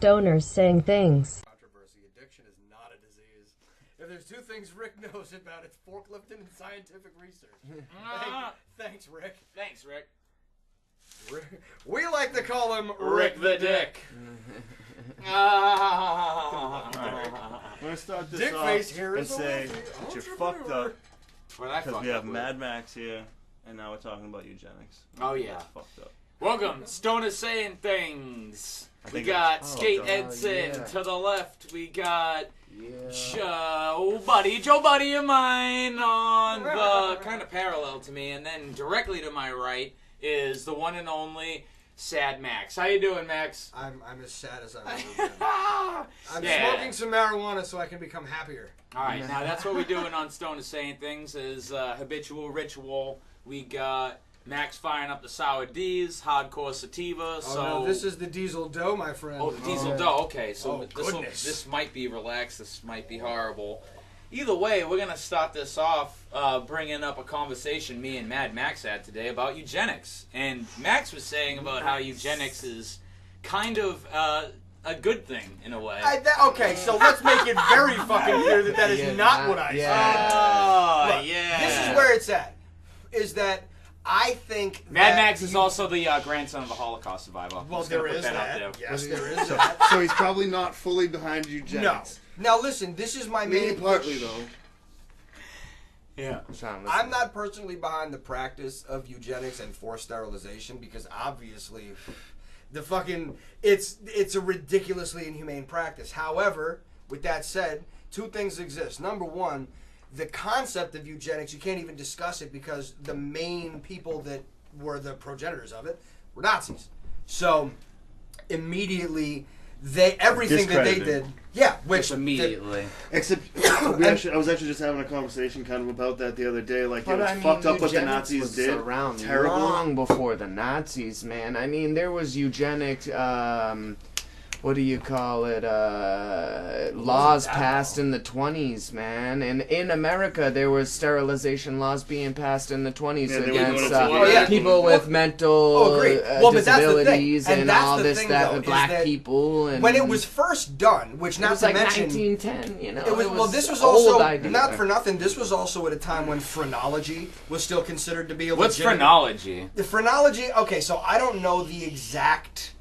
stoners saying things. Controversy. Addiction is not a disease. If there's two things Rick knows about, it's forklifting and scientific research. Thanks, Rick. Thanks, Rick. We like to call him Rick the Dick. I'm gonna start this Dick off face here and is a say wealthy that you're entrepreneur. fucked up because we have with? Mad Max here, and now we're talking about eugenics. Oh, yeah. That's fucked up. Welcome, Stoner Saying Things. I We think got it's- Skate God, Edson yeah. to the left. We got Joe Buddy of mine on the kind of parallel to me, and then directly to my right is the one and only Sad Max. How you doing, Max? I'm as sad as I've ever been. I'm Yeah. smoking some marijuana so I can become happier. All right, now that's what we're doing on Stoner Saying Things is habitual ritual. We got Max firing up the sour D's, hardcore sativa. Oh, no, this is the diesel dough, my friend. Oh, the diesel dough. Okay, so Oh, goodness. this might be relaxed. This might be horrible. Either way, we're gonna start this off bringing up a conversation me and Mad Max had today about eugenics, and Max was saying about how eugenics is kind of a good thing in a way. Okay, so let's make it very fucking clear that is not what I said. Oh, Look, yeah. This is where it's at. Is that I think Mad that Max is also the grandson of a Holocaust survivor. Well, Just gonna there put is that that. out there. Yes, there is that. So he's probably not fully behind No. eugenics. Now listen, this is my Maybe main partly push. though. Yeah. I'm not personally behind the practice of eugenics and forced sterilization because obviously the fucking it's a ridiculously inhumane practice. However, with that said, two things exist. Number one, the concept of eugenics, you can't even discuss it because the main people that were the progenitors of it were Nazis. So immediately everything that they did, which Just immediately. Except, I was actually just having a conversation kind of about that the other day. Like, it was fucked up what the Nazis was did. around Terrible. long before the Nazis, man. I mean, there was eugenic, what do you call it, laws passed in the 20s, man. And in America, there was sterilization laws being passed in the 20s Yeah, they were against going to people with mental agreed. Well, but that's the thing. disabilities And and that's all the this, thing, that, though, with is black that people. And when it was first done, which it not was to like mention 1910, you know. it was, it well, this was old also idea. not for nothing. This was also at a time when phrenology was still considered to be a What's legitimate- phrenology? The phrenology. Okay, so I don't know the exact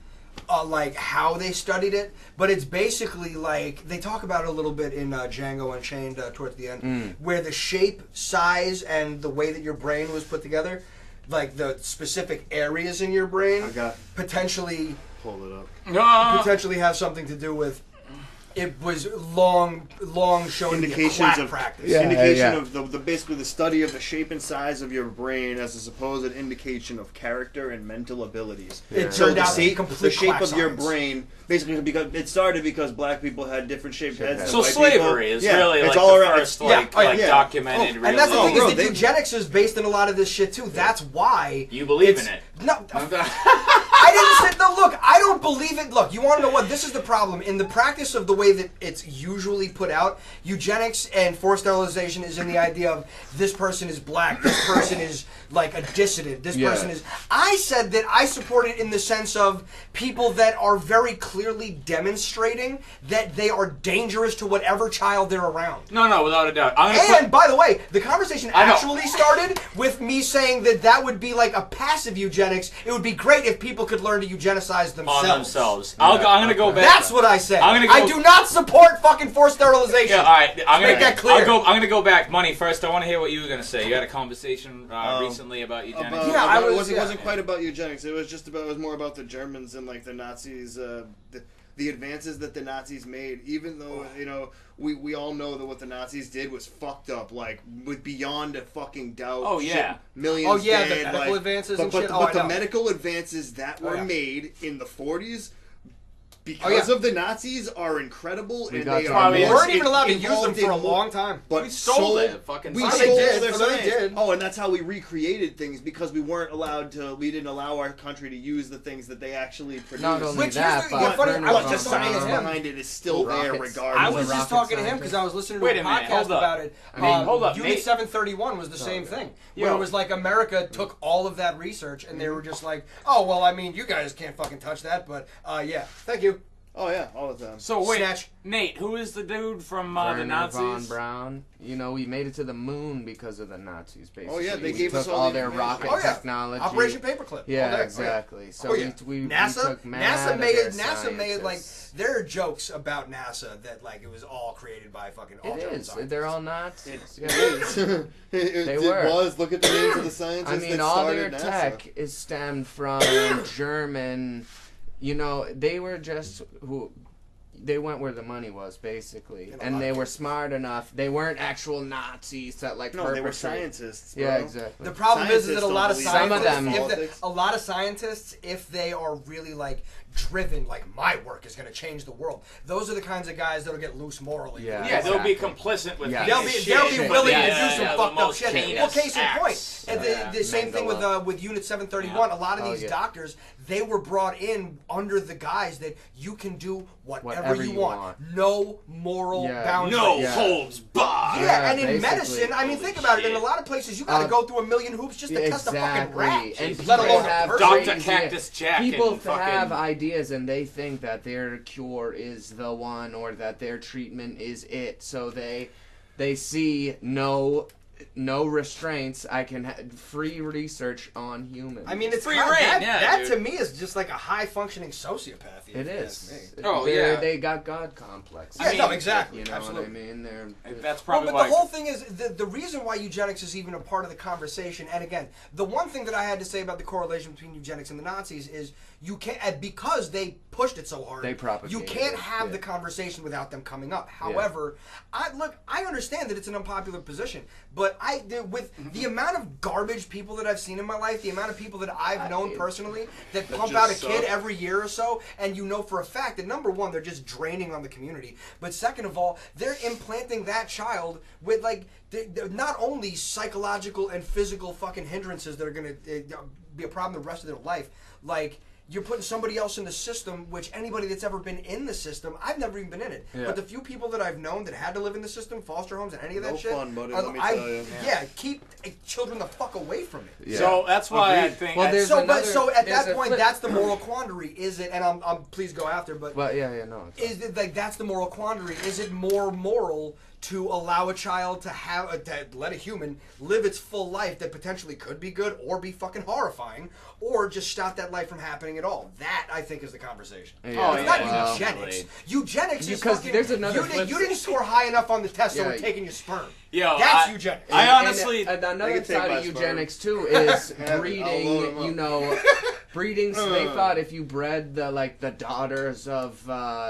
like how they studied it, but it's basically like they talk about it a little bit in Django Unchained towards the end, where the shape, size, and the way that your brain was put together, like the specific areas in your brain, potentially Pull it up. potentially have something to do with. It was long shown to be a Indications quack of practice. indication of the basically the study of the shape and size of your brain as a supposed indication of character and mental abilities. It So turned out to be the complete shape quack of your science. brain, basically because it started because black people had different shaped heads. So than white slavery people. is Yeah, really it's like all the around. first Yeah, oh, yeah. documented real And that's the Oh, thing bro, is that they- eugenics is based in a lot of this shit too. That's why You believe in it. No, I didn't say no. Look, I don't believe it. Look, you want to know what? This is the problem in the practice of the way that it's usually put out. Eugenics and forced sterilization is in the idea of this person is black, this person is like a dissident, this person is. I said that I support it in the sense of people that are very clearly demonstrating that they are dangerous to whatever child they're around. No, without a doubt. I'm gonna And by the way, the conversation I know. actually started with me saying that that would be like a passive eugenics. It would be great if people could learn to eugenicize themselves. on themselves. I'm gonna go back. That's what I said. I'm gonna go- I do not support fucking forced sterilization. Yeah, all right. I'm gonna Make that clear. I'm gonna go back. Money first. I want to hear what you were gonna say. You had a conversation recently about eugenics. Yeah, I was- It wasn't quite about eugenics. It was just about. It was more about the Germans and like the Nazis. The advances that the Nazis made, even though we all know that what the Nazis did was fucked up, like with beyond a fucking doubt. Oh, yeah. Shit, millions. Oh, yeah, the dead, medical like, advances but, and but, shit? But Oh, I the know. medical advances that were yeah. made in the 40s. Oh, Because yeah. of the Nazis are incredible, and got they to- are We more weren't even allowed to use them involved for a in- long time. But We stole their fucking we science. stole They did. their Oh, no, they science. did. Oh, and that's how we recreated things because we weren't allowed to. We didn't allow our country to use the things that they actually produced. Not only Which that, here's the- but yeah, funny, learning I was But the just talking science to him. behind it is still there, Rockets. regardless. I was a just rocket talking to him scientist. because I was listening to Wait a a minute, podcast hold up. about it. I mean, hold up, Unit Nate. 731 was the same thing. Where Yo. it was like America took all of that research and they were just like, oh, well, I mean, you guys can't fucking touch that, but yeah, thank you. Oh yeah, all the time. So wait, Snatch. Nate, who is the dude from the Werner Nazis? von Braun. You know, we made it to the moon because of the Nazis, basically. Oh, yeah, they we gave us took all all the their information. rocket Oh, yeah. technology. Operation Paperclip. Yeah, all day. exactly. So Oh, yeah. we NASA, took mad NASA of made their NASA made like scientists. there are jokes about NASA that like it was all created by fucking It alternate is. scientists. They're all Nazis. Yeah. It were. was. Look at the names of the I scientists mean, that all their started NASA. tech is stemmed from German. You know, they were just who. They went where the money was, basically, In a and lot they of were cases. smart enough. They weren't actual Nazis that like No, they were perpetrate- scientists. Bro. Yeah, exactly. The problem is that a Scientists lot of don't believe scientists, in if politics. a lot of scientists, if they are really like driven, like my work is going to change the world, those are the kinds of guys that'll get loose morally. Yeah. Yeah, they'll be Exactly. complicit with Yeah. They'll be shit. they'll be Shit. willing Yeah, to do yeah, some yeah, the fucked up most shit. heinous Well, case in point, acts. and Yeah. the same thing with Unit 731. Yeah. A lot of Oh, these yeah. doctors, they were brought in under the guise that you can do whatever Whatever you you want. want. No moral Yeah. boundaries. No Yeah. holds barred. Yeah, Yeah, and in basically. medicine, I mean, Holy think about it. In a shit. lot of places, you got to go through a million hoops just to test a fucking rat. And let people alone a have person. Dr. crazy- Cactus Jack People and fucking- have ideas and they think that their cure is the one or that their treatment is it. So they see no restraints. I can free research on humans. I mean, it's Free kind reign, that, yeah, that dude. to me is just like a high functioning sociopath. if it you is. ask me. Oh, They're- yeah. They got God complex. Yeah, I no, mean, exactly. You know Absolutely. what I mean? They're That's Well, probably but why. the whole thing is the reason why eugenics is even a part of the conversation. And again, the one thing that I had to say about the correlation between eugenics and the Nazis is you can't, because they pushed it so hard. They propagated You can't it, have yeah. the conversation without them coming up. However, I understand that it's an unpopular position, but with the amount of garbage people that I've seen in my life, the amount of people that I've known personally that pump just out a kid suck. every year or so, and you know for a fact that number one, they're just draining on the community, but second of all, they're implanting that child with like not only psychological and physical fucking hindrances that are going to be a problem the rest of their life, like you're putting somebody else in the system, which anybody that's ever been in the system, I've never even been in it, Yeah. but the few people that I've known that had to live in the system, foster homes and any of that No shit, fun, buddy, are- let me tell you. yeah, keep children the fuck away from it. Yeah. So that's why I Agreed. think. Well, there's So, another- so at there's that a point, flip- that's the moral quandary. Is it? And I'm please go after, but But yeah, no. It's is it like that's the moral quandary? Is it more moral to allow a child to have to let a human live its full life that potentially could be good or be fucking horrifying, or just stop that life from happening at all? That I think is the conversation. Yeah. Oh, It's yeah, not well, eugenics. Eugenics is Because fucking. there's another you, flip you didn't side. score high enough on the test, so Yeah. we're taking your sperm. Yo, That's I- eugenics. I And honestly. another I can take side my of sperm. eugenics too is I'll breeding. load 'em up. You know, breeding. They thought if you bred the daughters of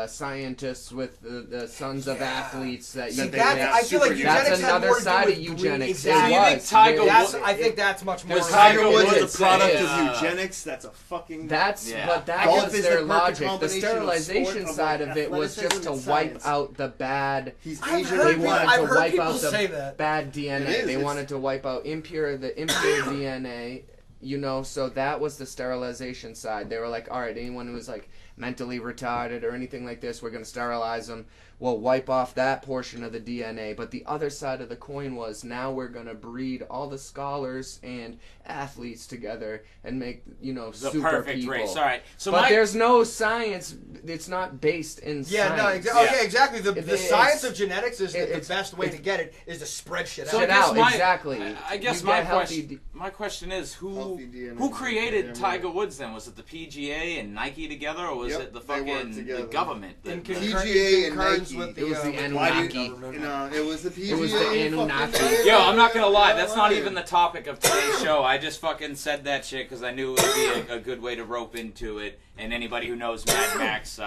scientists with the sons of Yeah. athletes that See, you that's, I feel like super eugenics That's had another more to do side with of breeding. eugenics. Exactly. Do you think was. Tiger That's, Woods- I think that's much more. Does Tiger Tiger Woods Woods is a product is, of eugenics. That's a fucking. That's Yeah. but that Golf was is their the perfect logic. The combination of sterilization sport of, side like, of it was just athleticism to and wipe science. out the bad. He's I've Asian. heard They people- wanted I've to heard wipe people out say the that. bad DNA. It is, They it's- wanted to wipe out the impure DNA. You know, so that was the sterilization side. They were like, all right, anyone who was like mentally retarded or anything like this, we're going to sterilize them. We'll wipe off that portion of the DNA. But the other side of the coin was now we're going to breed all the scholars and athletes together and make, you know, The super perfect people. race. All right. So But my there's no science. It's not based in Yeah, no, science. oh, yeah, exactly. The It's- science of genetics is that the it's- best way to get it is to spread shit So out. I Shit guess out, my- exactly. I guess You my get healthy question. My question is who Healthy DNA. who created Yeah, Tiger Woods then? Was it the PGA and Nike together, or was Yep, it the they worked fucking together. the government? In The- PGA and concurrence Nike. with It was the Why do Anunnaki. you know? It was the PGA. It was the Anunnaki. fucking- Yo, I'm not gonna lie, that's not even the topic of today's show. I just fucking said that shit because I knew it would be a good way to rope into it. And anybody who knows Mad Max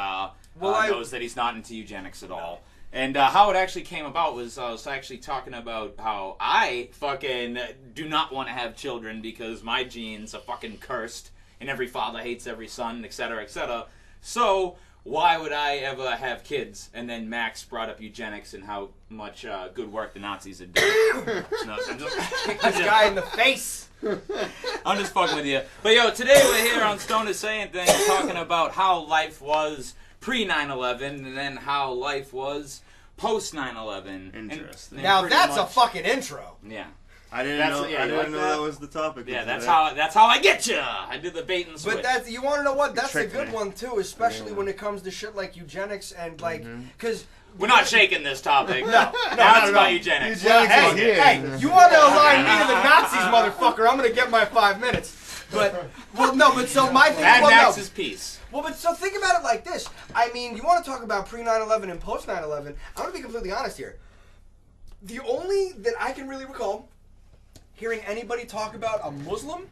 knows that he's not into eugenics at all. And how it actually came about was I was actually talking about how I fucking do not want to have children because my genes are fucking cursed and every father hates every son, etc., etc. So why would I ever have kids? And then Max brought up eugenics and how much good work the Nazis had done. No, I'm just, This guy in the face. I'm just fucking with you. But yo, today we're here on Stone is Saying Things talking about how life was pre 9/11 and then how life was post 9/11. Interesting. Now pretty that's a much- fucking intro. Yeah. I didn't That's- know. yeah, I you didn't like know that? that was the topic. Yeah, of that's today. how I get you. I did the bait and switch. But that's, you want to know what? That's a tricked good me. one too, especially when it comes to shit like eugenics and like, because We're not shaking this topic. No, now it's about eugenics. Well, hey, is here. hey, you want to align me to the Nazis, motherfucker? I'm gonna get my 5 minutes. But but so my thing. Mad well, no. Max's piece. Well, but so think about it like this. I mean, you want to talk about pre 9/11 and post 9/11? I'm gonna be completely honest here. The only that I can really recall hearing anybody talk about a Muslim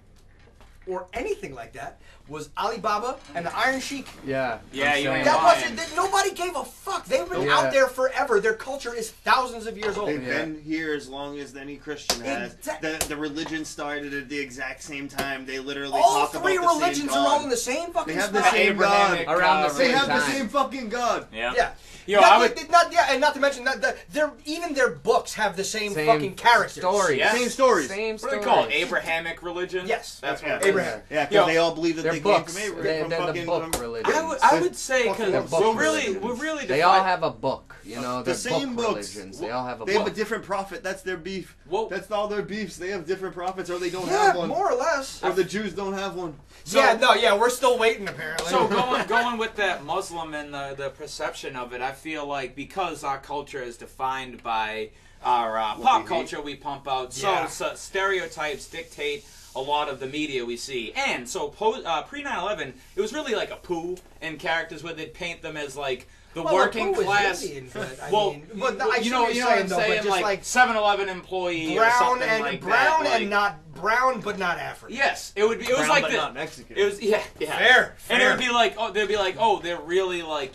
or anything like that was Alibaba and the Iron Sheik. Yeah. Yeah, you ain't That lying. wasn't. That nobody gave a fuck. They've been Yeah. out there forever. Their culture is thousands of years old. They've been here as long as any Christian has. Exact- The religion started at the exact same time. They literally All talk three about the religions same are all God. in the same fucking They have the spot. same God. Abrahamic, Around the They same have the time. same fucking God. Yeah. Yeah. Yo, Not- I would. and not to mention that even their books have the same fucking characters. stories. Yes. Same stories. Same What do they stories. call it? Abrahamic religion? Yes. That's Yeah. what it is. Abraham. Yeah, Yo, because they all believe that They're they books. came from, They're the fucking book religions. I would say Fucking They're because book we're religions. really They all define- have a book. You know, the they're same book books. religions. They all have a They have a book. different prophet. That's their beef. Whoa. That's all their beefs. They have different prophets, or they don't Yeah, have one. more or less. Or the Jews don't have one. We're still waiting apparently. So going with that Muslim and the perception of it, I feel like because our culture is defined by our pop culture we pump out, so stereotypes dictate a lot of the media we see. And so pre 9/11, it was really like a poo and characters where they'd paint them as like the working class. Indian, but, I Well, mean, but I you see know what what you're I'm saying, saying? though, but just Like 7-Eleven employee or brown something and like brown that. Like, and not brown but not African. yes, it would be. It was Brown, like but the, not Mexican. It was yeah. Fair. And it would be like, they'd be like, they're really like,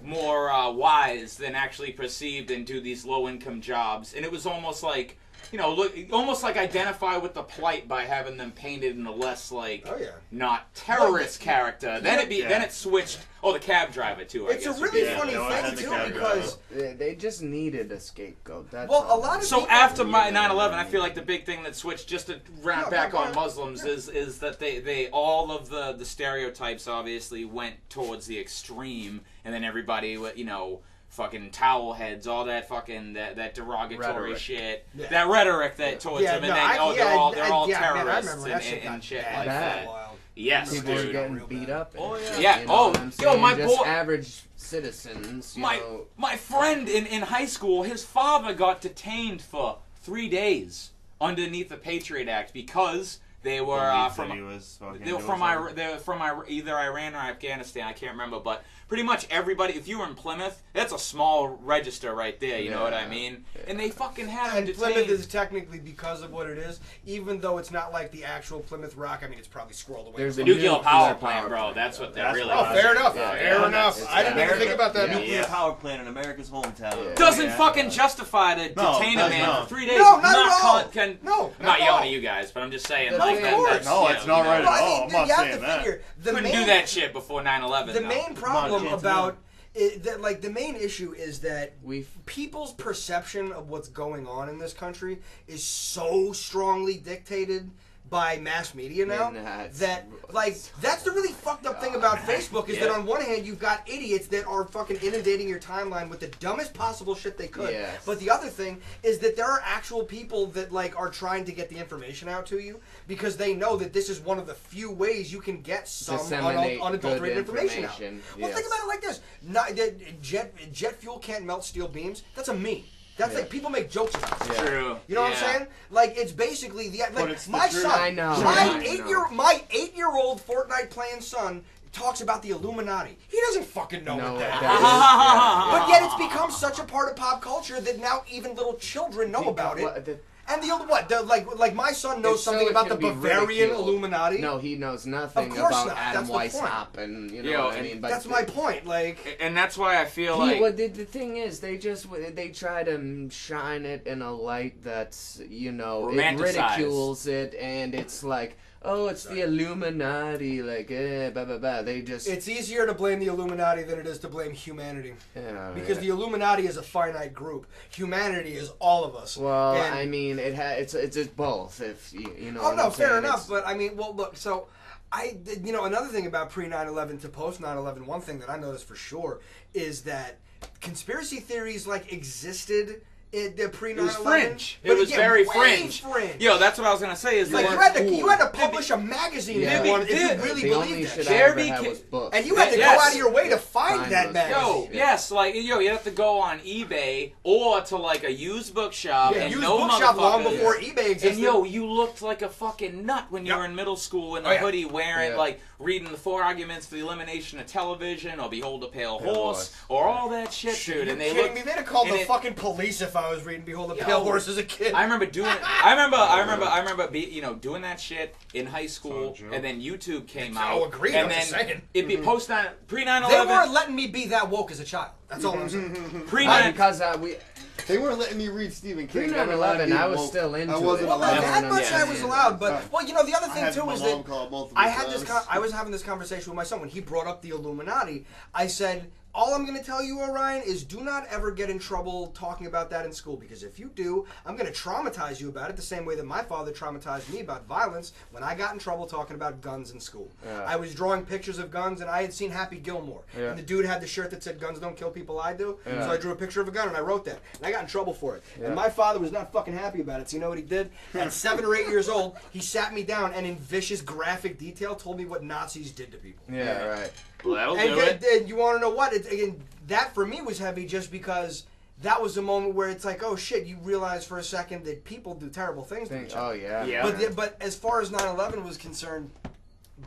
more wise than actually perceived and do these low-income jobs. And it was almost like, almost like identify with the plight by having them painted in a less like, not terrorist character. Then it switched. Oh, the cab driver too. It's a really funny they always thing had the too cab because They just needed a scapegoat. That's a all. lot of So people, after 9/11, I feel like the big thing that switched, just to wrap No, back go on ahead. Muslims, is that they all of the stereotypes obviously went towards the extreme, and then everybody, fucking towel heads, all that fucking that derogatory Rhetoric. shit, Yeah. that rhetoric that towards them, and then they're all man, I terrorists remember that shit and got shit bad like for a that. while. Yes, People were dude. getting Real beat bad. up. Oh, yeah. Yeah. You know Oh, what I'm yo, saying? my just boy- average citizens. You know, My friend in high school, his father got detained for 3 days underneath the Patriot Act because they were they were from either Iran or Afghanistan. I can't remember, but pretty much everybody. If you were in Plymouth, that's a small register right there. You know what I mean? And they fucking had him And detained. Plymouth is technically, because of what it is, even though it's not like the actual Plymouth Rock. I mean, it's probably scrolled away. There's from a it. nuclear power plant, bro. That's what they're really. Oh, fair enough. Yeah, fair yeah, enough. it's I didn't even think about that. Nuclear power plant in America's hometown. Yeah. Doesn't fucking justify to No, detain a does man not. for 3 days. No, not at all. No, I'm not not at yelling all. at you guys, but I'm just saying, Of like, course. No, it's not right at Well, I all. mean, I'm not you have saying to that. figure the Couldn't main, do that shit before 9/11. The though. main problem can't do about the main issue is that We've people's perception of what's going on in this country is so strongly dictated by mass media now And that's- that that's the really fucked up thing about Facebook is that on one hand you've got idiots that are fucking inundating your timeline with the dumbest possible shit they could, Yes. but the other thing is that there are actual people that are trying to get the information out to you because they know that this is one of the few ways you can get some disseminate unadulterated good information out. information. Well, think about it like this: jet fuel can't melt steel beams. That's a meme. That's like people make jokes about it. Yeah. True. You know what Yeah. I'm saying? Like it's basically But it's the my truth. son, I know. my I eight-year-old Fortnite playing son talks about the Illuminati. He doesn't fucking know No, what that that is. is- But yet it's become such a part of pop culture that now even little children know about it. And like my son knows It's so something it about the can be Bavarian ridiculed. Illuminati. No, he knows nothing Of course about not. Adam That's the point. Weishaupt, and you know Yo, what I and mean. But That's my point. Like, And that's why I feel He, like well, the thing is, they try to shine it in a light that's, it Romanticized. ridicules it, and it's like, oh, it's the Illuminati, like, blah, blah, blah. They just, it's easier to blame the Illuminati than it is to blame humanity. Because yeah. the Illuminati is a finite group. Humanity is all of us. Well, And- I mean, it's both, if you know Oh what no, I'm fair saying. enough. It's- But I mean, well, look. So, another thing about pre 9/11 to post 9/11. One thing that I noticed for sure is that conspiracy theories existed The pre 9/11. It was fringe. But It was yeah, very way fringe. Yo, that's what I was gonna say. Is Like that you had to publish a magazine Yeah. if you wanted- if you Did. really The only believed shit that. I There ever had beca- was books. And you had to Yes. go out of your way to find Find that those magazine. Yo, yes, like you have to go on eBay or to like a used bookshop. Yeah, and used no bookshop long motherfucker- before eBay existed. And yo, you looked like a fucking nut when you Yep. were in middle school in a Oh, yeah. hoodie, wearing Yeah. like reading the 4 arguments for the elimination of television, or Behold a Pale Pale Horse, Horse. or all that shit, dude. you And they kidding looked. me? They'd have called and the it- fucking police if I was reading Behold the Yo. Pale Horse as a kid. I remember doing it. I remember doing that shit in high school, and then YouTube came out. Oh, agreed, And I'm then just saying. it'd be post pre They 9/11. weren't letting me be that woke as a child. That's all I'm saying. Pre Why? 9. Because we They weren't letting me read Stephen King. Pre 9/11, I was still into I wasn't it. Well, allowed. that much Yeah. I was allowed, but well, you know, the other I thing had too my is mom that call multiple I had this. times. I was having this conversation with my son when he brought up the Illuminati. I said, all I'm going to tell you, Orion, is do not ever get in trouble talking about that in school, because if you do, I'm going to traumatize you about it the same way that my father traumatized me about violence when I got in trouble talking about guns in school. Yeah. I was drawing pictures of guns, and I had seen Happy Gilmore, Yeah. and the dude had the shirt that said "Guns don't kill people, I do." Yeah. So I drew a picture of a gun and I wrote that, and I got in trouble for it. Yeah. And my father was not fucking happy about it. So you know what he did? At 7 or 8 years old, he sat me down and in vicious graphic detail told me what Nazis did to people. Yeah, right. Well, that'll And, do it. and you want to know what? Again, that for me was heavy just because that was a moment where it's like, oh shit, you realize for a second that people do terrible things to each other. Oh yeah. Yeah. But as far as 9/11 was concerned,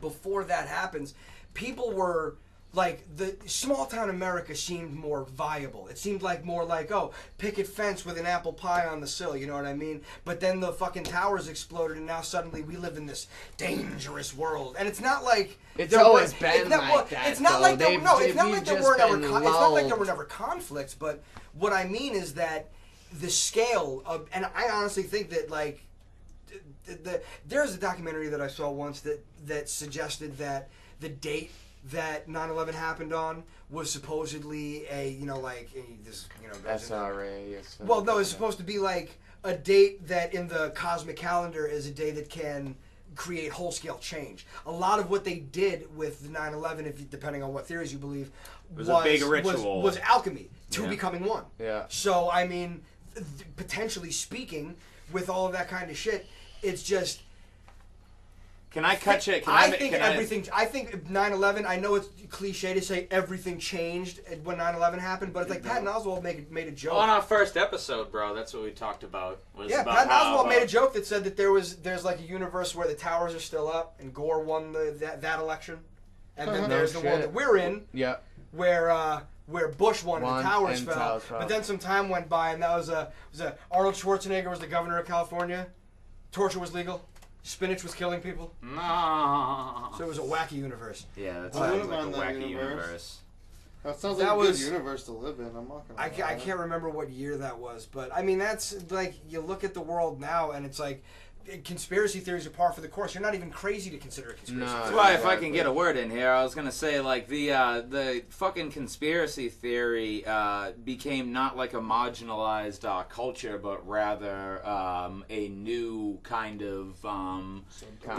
before that happens, people were like, the small town America seemed more viable. It seemed like more like, oh, picket fence with an apple pie on the sill, you know what I mean? But then the fucking towers exploded, and now suddenly we live in this dangerous world. And it's not like It's there always were- been it's not, like well, that, It's not though. like there, They've- no, it's not we've like there just were never. been It's not like there were lulled. never conflicts. But what I mean is that the scale of, and I honestly think that like. There's a documentary that I saw once that suggested that the date that 9/11 happened on was supposedly SRA. well, no, it's supposed to be like a date that in the cosmic calendar is a day that can create whole-scale change. A lot of what they did with 9/11, depending on what theories you believe, Was a big ritual. was alchemy to Yeah. becoming one. Yeah. So, I mean, potentially speaking, with all of that kind of shit, it's just... Can I cut you? I think 9/11, I know it's cliche to say everything changed when 9/11 happened, but it's like Patton Oswalt made a joke. On our first episode, bro, that's what we talked about. Was Yeah, about Patton how, Oswalt made a joke that said that there's like a universe where the towers are still up and Gore won that election, and then there's the one shit. that we're in Yeah. where Bush won and the towers and fell. towers fell. But then some time went by, and that was Arnold Schwarzenegger was the governor of California. Torture was legal. Spinach was killing people. No. So it was a wacky universe. Yeah, that I sounds would've like a gone that wacky universe. universe. That sounds That like a was- good universe to live in. I'm not gonna. I lie. can't remember what year that was, but I mean, that's like, you look at the world now and it's like, conspiracy theories are par for the course. You're not even crazy to consider a conspiracy No. theory. That's why, if I can get a word in here, I was gonna say like the fucking conspiracy theory became not like a marginalized culture, but rather a new kind of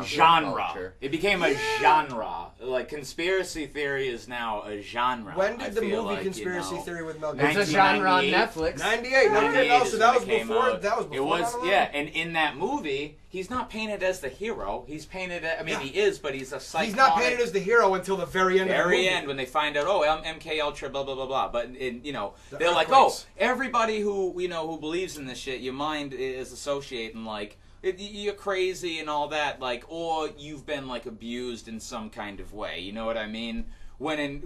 genre. Culture. It became a genre. Like conspiracy theory is now a genre. When I did the feel movie like, Conspiracy you know. Theory with Mel It's Gibson? a genre on 1998. Netflix. 98. 98 No, is so that when was it came before. out. That was before. It was 9/11. yeah, and in that movie, he's not painted as the hero. He's painted. I mean, Yeah. he is, but he's a psychotic. He's not painted as the hero until the very end. of the Very movie. end when they find out, oh, I'm MK Ultra, blah blah blah blah. But The they're like, oh, earthquakes. everybody who who believes in this shit, your mind is associating like you're crazy and all that, like, or you've been like abused in some kind of way. You know what I mean? When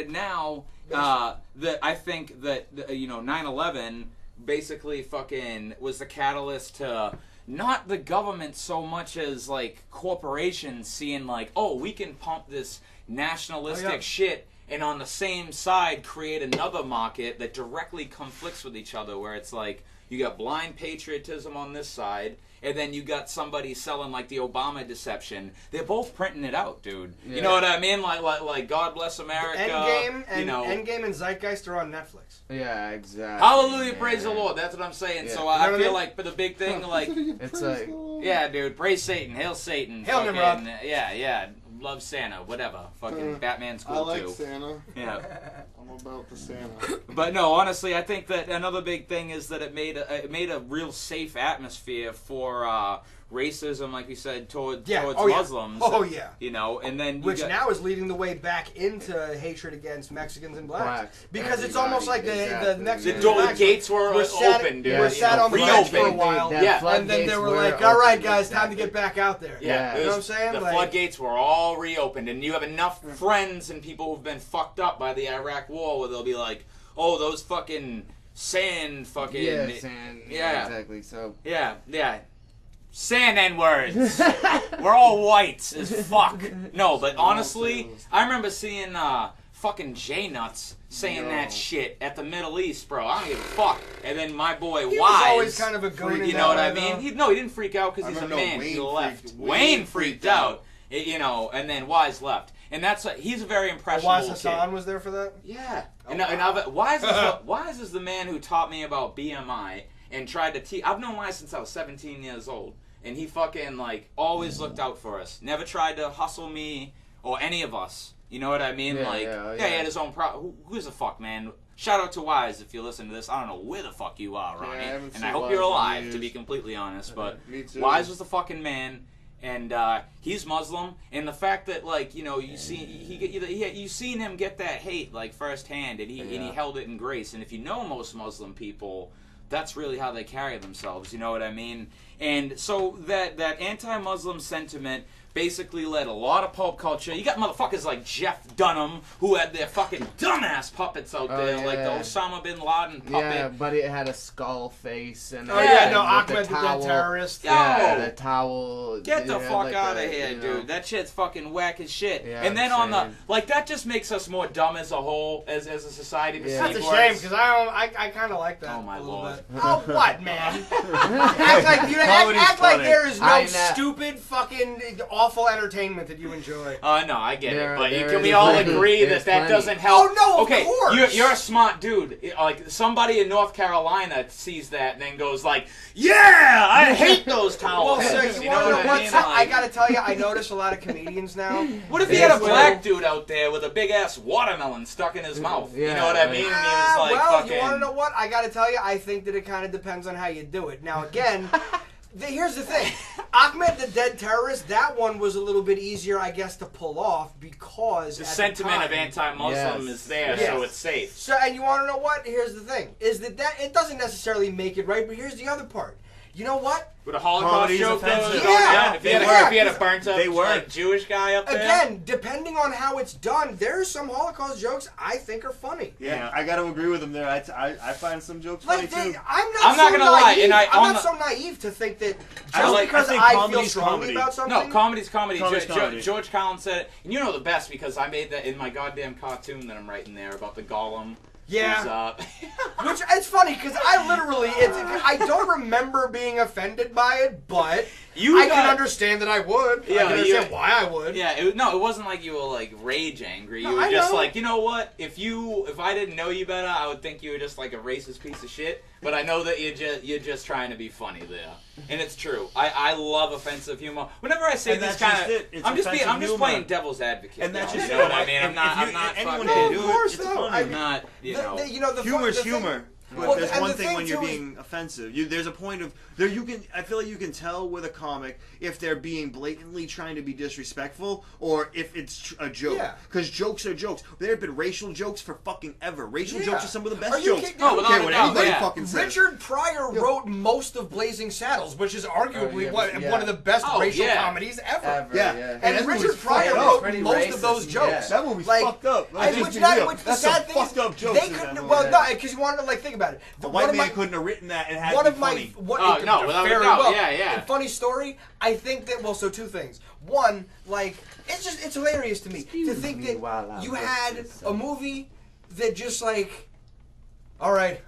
now, I think that 9/11 basically fucking was the catalyst to. Not the government so much as like corporations seeing like, oh, we can pump this nationalistic shit and on the same side create another market that directly conflicts with each other, where it's like you got blind patriotism on this side and then you got somebody selling like the Obama deception. They're both printing it out, dude. Yeah. You know what I mean? Like God Bless America. Endgame and Zeitgeist are on Netflix. Yeah, exactly. Hallelujah, man. praise the Lord. That's what I'm saying. Yeah. So You know I what I feel mean? like for the big thing, like It's like yeah, dude, praise Satan, hail Satan, Hail fucking, Nimrod. yeah, love Santa, whatever. Fucking Batman's I cool like too. Santa. Yeah. I'm about the Santa. But no, honestly, I think that another big thing is that it made a real safe atmosphere for racism, like we said, towards Muslims. Oh yeah. You know, and then Which now is leading the way back into hatred against Mexicans and blacks. Because it's Everybody, almost like the exactly. Mexicans the and blacks gates were open, dude. Were sat on the bench for a reopened. while, and then they were like, "All right, guys, time to get back out there." Yeah, you know what I'm saying? The Like, floodgates were all reopened, and you have enough friends and people who've been fucked up by the Iraq War, where they'll be like, "Oh, those fucking sand, fucking Yeah, exactly. So yeah." Sand N-words. We're all whites as fuck. No, but honestly, I remember seeing fucking J-Nuts saying that shit at the Middle East, bro. I don't give a fuck. And then my boy he Wise, was always kind of a goon. you know what I mean? He didn't freak out because he's a man. He left. Wayne freaked out. You know, and then Wise left. And he's a very impressionable Wise Hassan was there for that? Yeah. Oh, Wise is the man who taught me about BMI and tried to teach. I've known Wise since I was 17 years old. And he fucking, like, always looked out for us. Never tried to hustle me or any of us. You know what I mean? Yeah, he had his own problem. Who gives a fuck, man? Shout out to Wise if you listen to this. I don't know where the fuck you are, Ronnie. And I hope you're alive, to be completely honest. But Me too. Wise was the fucking man. And he's Muslim, and the fact that, like, you know, you seen him get that hate, like, firsthand, and he held it in grace. And if you know most Muslim people, that's really how they carry themselves. You know what I mean? And so that anti-Muslim sentiment basically led a lot of pulp culture. You got motherfuckers like Jeff Dunham, who had their fucking dumbass puppets out there, like the Osama bin Laden puppet. yeah, but it had a skull face and Ahmed the towel. dead terrorist. Yeah, the towel. Get the fuck like out of here, dude. That shit's fucking whack as shit. Yeah, and then same. that just makes us more dumb as a whole, as a society. That's a shame, because I kind of like that. Oh, my Lord. Oh, what, man? act like there is no stupid, fucking, awful entertainment that you enjoy. No, I get it, but there can we is all plenty. agree There's that plenty. doesn't help? Oh, no, okay, of course. You're a smart dude. Like, somebody in North Carolina sees that and then goes like, yeah, I hate those towels. Well, sir, you know what I mean? I gotta tell you, I notice a lot of comedians now. What if he had a black dude out there with a big ass watermelon stuck in his mouth? You know what I mean? And he was like, well, fucking... you want to know what? I gotta tell you, I think that it kind of depends on how you do it. Now, again, here's the thing. Ahmed the dead terrorist, that one was a little bit easier, I guess, to pull off because The sentiment of anti-Muslim is there, so it's safe. So, and you want to know what? Here's the thing: is that it doesn't necessarily make it right, but here's the other part. You know what? With a Holocaust Comedy's joke, though, offensive. Yeah, if he had a burnt up They were. like Jewish guy up there. Again, depending on how it's done, there are some Holocaust jokes I think are funny. Yeah, I gotta agree with him there. I find some jokes Like, funny too. I'm not so gonna lie, naive. and I'm not so naive to think that just because I think I feel comedy's strongly comedy. about something. No, comedy's comedy. Comedy's comedy. George Collins said it, and you know the best because I made that in my goddamn cartoon that I'm writing there about the Golem. Yeah. Who's, Which, it's funny, because I literally, I don't remember being offended by it, but I can understand that I would. Yeah, I can understand why I would. Yeah, it wasn't like you were like rage angry. You No, were I just know. like, you know what? If I didn't know you better, I would think you were just like a racist piece of shit. But I know that you're just trying to be funny there, and it's true. I love offensive humor. Whenever I say And these that's kind just of, it. It's I'm just offensive playing humor. devil's advocate. And that's you just know what I mean. I'm not anyone fucking. can No, do of course, it. It's no. funny. I'm not, you know. Humor's the thing- humor. But Well, there's and one the thing when you're too is- being offensive. There's a point of there. I feel like you can tell with a comic if they're being blatantly trying to be disrespectful or if it's a joke. Yeah. Because jokes are jokes. There have been racial jokes for fucking ever. Racial Yeah. jokes are some of the Are best you jokes. kidding? I don't without care a what doubt, anybody yeah. fucking says. Richard Pryor wrote most of Blazing Saddles, which is arguably one of the best Oh, racial yeah. comedies ever. Yeah. And that movie's Richard Pryor fucked wrote up. Pretty most racist, of those jokes. yeah. That movie's Like, fucked up. And Let's which be not, real. which the That's sad some thing fucked is, up jokes they in that couldn't. movie. Well, no, because you wanted to think about it. A One white of man my- couldn't have written that and had One to of be my funny. No, without a very doubt, well. yeah. And funny story. I think that so two things. One, like it's hilarious to me to think that you had a movie that just like, all right,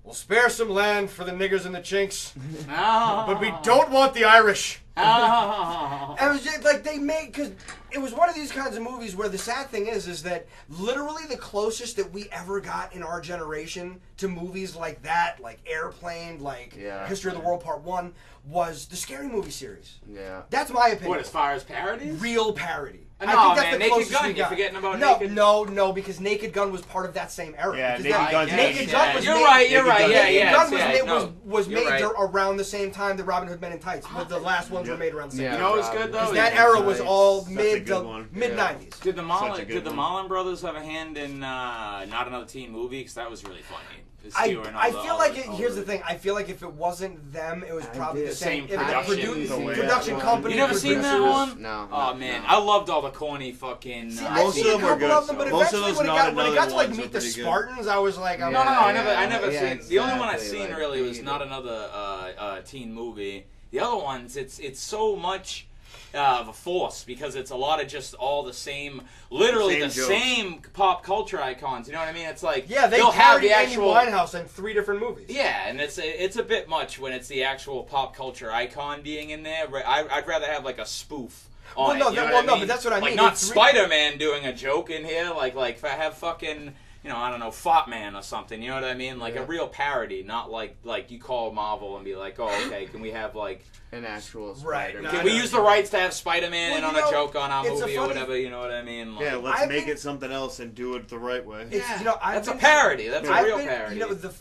we'll spare some land for the niggers and the chinks, No. but we don't want the Irish. And it was just like they made, because it was one of these kinds of movies where the sad thing is that literally the closest that we ever got in our generation to movies like that, like Airplane, like History of the World Part 1, was the Scary Movie series. Yeah. That's my opinion. What, as far as parodies? Real parody. No, I think that's man, the Naked closest Gun. we You're got. forgetting about no, Naked. No, because Naked Gun was part of that same era. Yeah, Because Naked Gun's Naked yeah. Gun was You're made, right. You're right. Yeah, Naked yeah. Gun was You're made right. around the same time that Robin Hood Men in Tights. But the last ones were made around the same Yeah. time. You know what's good though? Because that era was all Such a mid good one. mid '90s. Did the Such a good one. Marlon brothers have a hand in Not Another Teen Movie? Because that was really funny. I feel like here's the thing. I feel like if it wasn't them, it was probably the same production company. You never seen that producers. one? No. Oh man, I loved all the corny fucking. See, I've Most seen of a them were couple good, of them, but so. Most of eventually those when it Not got Another to like ones Meet are the pretty good. Spartans, I was like, No, I never Yeah, seen. The only one I've exactly, seen like, really was beat Not it. Another teen movie. The other ones, it's so much of a force because it's a lot of just all the same, literally the Same same pop culture icons. You know what I mean? It's like yeah, they they'll have carried the Amy actual. Winehouse in 3 different movies. Yeah, and it's a bit much when it's the actual pop culture icon being in there. I'd rather have like a spoof. Well, On no, it, you know that- what well, I no, mean? but that's what I like mean. not It's Spider-Man doing a joke in here, like have fucking I don't know, Fop Man or something. You know what I mean? Like a real parody, not like you call Marvel and be like, oh, okay, can we have like. An actual Right, Spider-Man. no, Can I we know. use the rights to have Spider-Man Well, in on you know, a joke on our it's a movie or funny- whatever? You know what I mean? Like, Yeah, let's I've make been- it something else and do it the right way. It's, yeah, I've that's a been- parody. That's a I've real been- parody.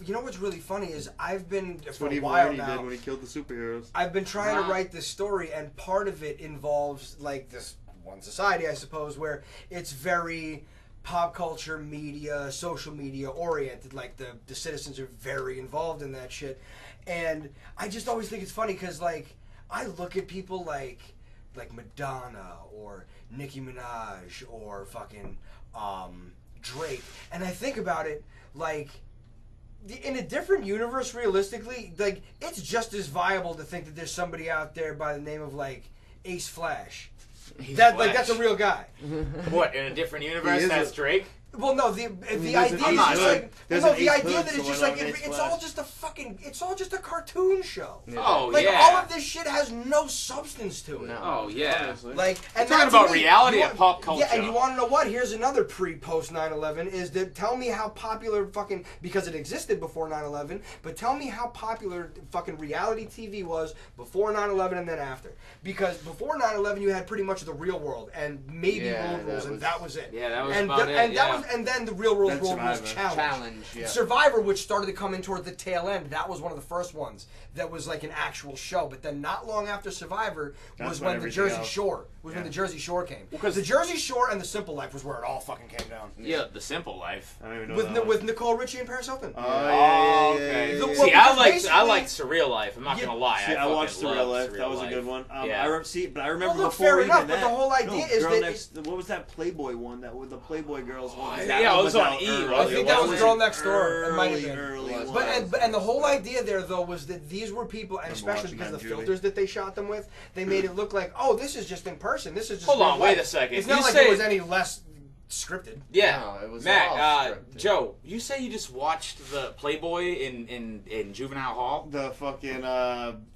You know what's really funny is I've been That's for what a Evil while Eddie did now. when he killed the superheroes. I've been trying to Wow. write this story, and part of it involves like this one society, I suppose, where it's very pop culture, media, social media oriented. Like the citizens are very involved in that shit, and I just always think it's funny because like I look at people like Madonna or Nicki Minaj or fucking Drake, and I think about it like. In a different universe, realistically, like it's just as viable to think that there's somebody out there by the name of like Ace Flash. That's a real guy. What, in a different universe? He is That's a- Drake? Well, no, the there's idea an is Ace just Hood. like There's no, an the Ace idea Hood, that so it's just why like not it's Ace all Flash? just a fucking it's all just a cartoon show. Oh, Like yeah. all of this shit has no substance to it. No. Oh, yeah. Honestly. Like, and talking that's about me. reality You of pop culture. Yeah, and you want to know what? Here's another pre-post 9/11 is that tell me how popular fucking because it existed before 9/11, but tell me how popular fucking reality TV was before 9/11 and then after. Because before 9/11 you had pretty much the Real World and maybe World Rules and that was it. Yeah, that was and about it, yeah. And then the Real World Then World was Survivor. Challenge, yeah. Survivor, which started to come in toward the tail end, that was one of the first ones that was like an actual show. But then not long after Survivor That's was when when the everything Jersey else- Shore when the Jersey Shore came. Because the Jersey Shore and the Simple Life was where it all fucking came down. Yeah, The Simple Life. I don't even know With that one. with Nicole Richie and Paris Hilton. Oh, Oh, yeah, okay. yeah, The- yeah, See, well, I because liked basically- Surreal Life. I'm not Yeah, gonna lie. See, I fucking watched the Real loved Life. Surreal That was a Life. good one. Yeah. I remember look, before fair even enough, that. but the whole idea is Girl that Next, what was that Playboy one? That with the Playboy girls one? Yeah, That it one was on out E! early. I think that was It Girl Next Door. It might have early, been. early Was. one. And the whole idea there though was that these were people, and especially watching because that, of the Julie. filters that they shot them with, they made it look like, oh, this is just in person. This is just. Hold real on, wait life. a second. It's not You like say- it was any less scripted. Yeah, No, it was Matt, all scripted. Joe, you say you just watched the Playboy in Juvenile Hall? The fucking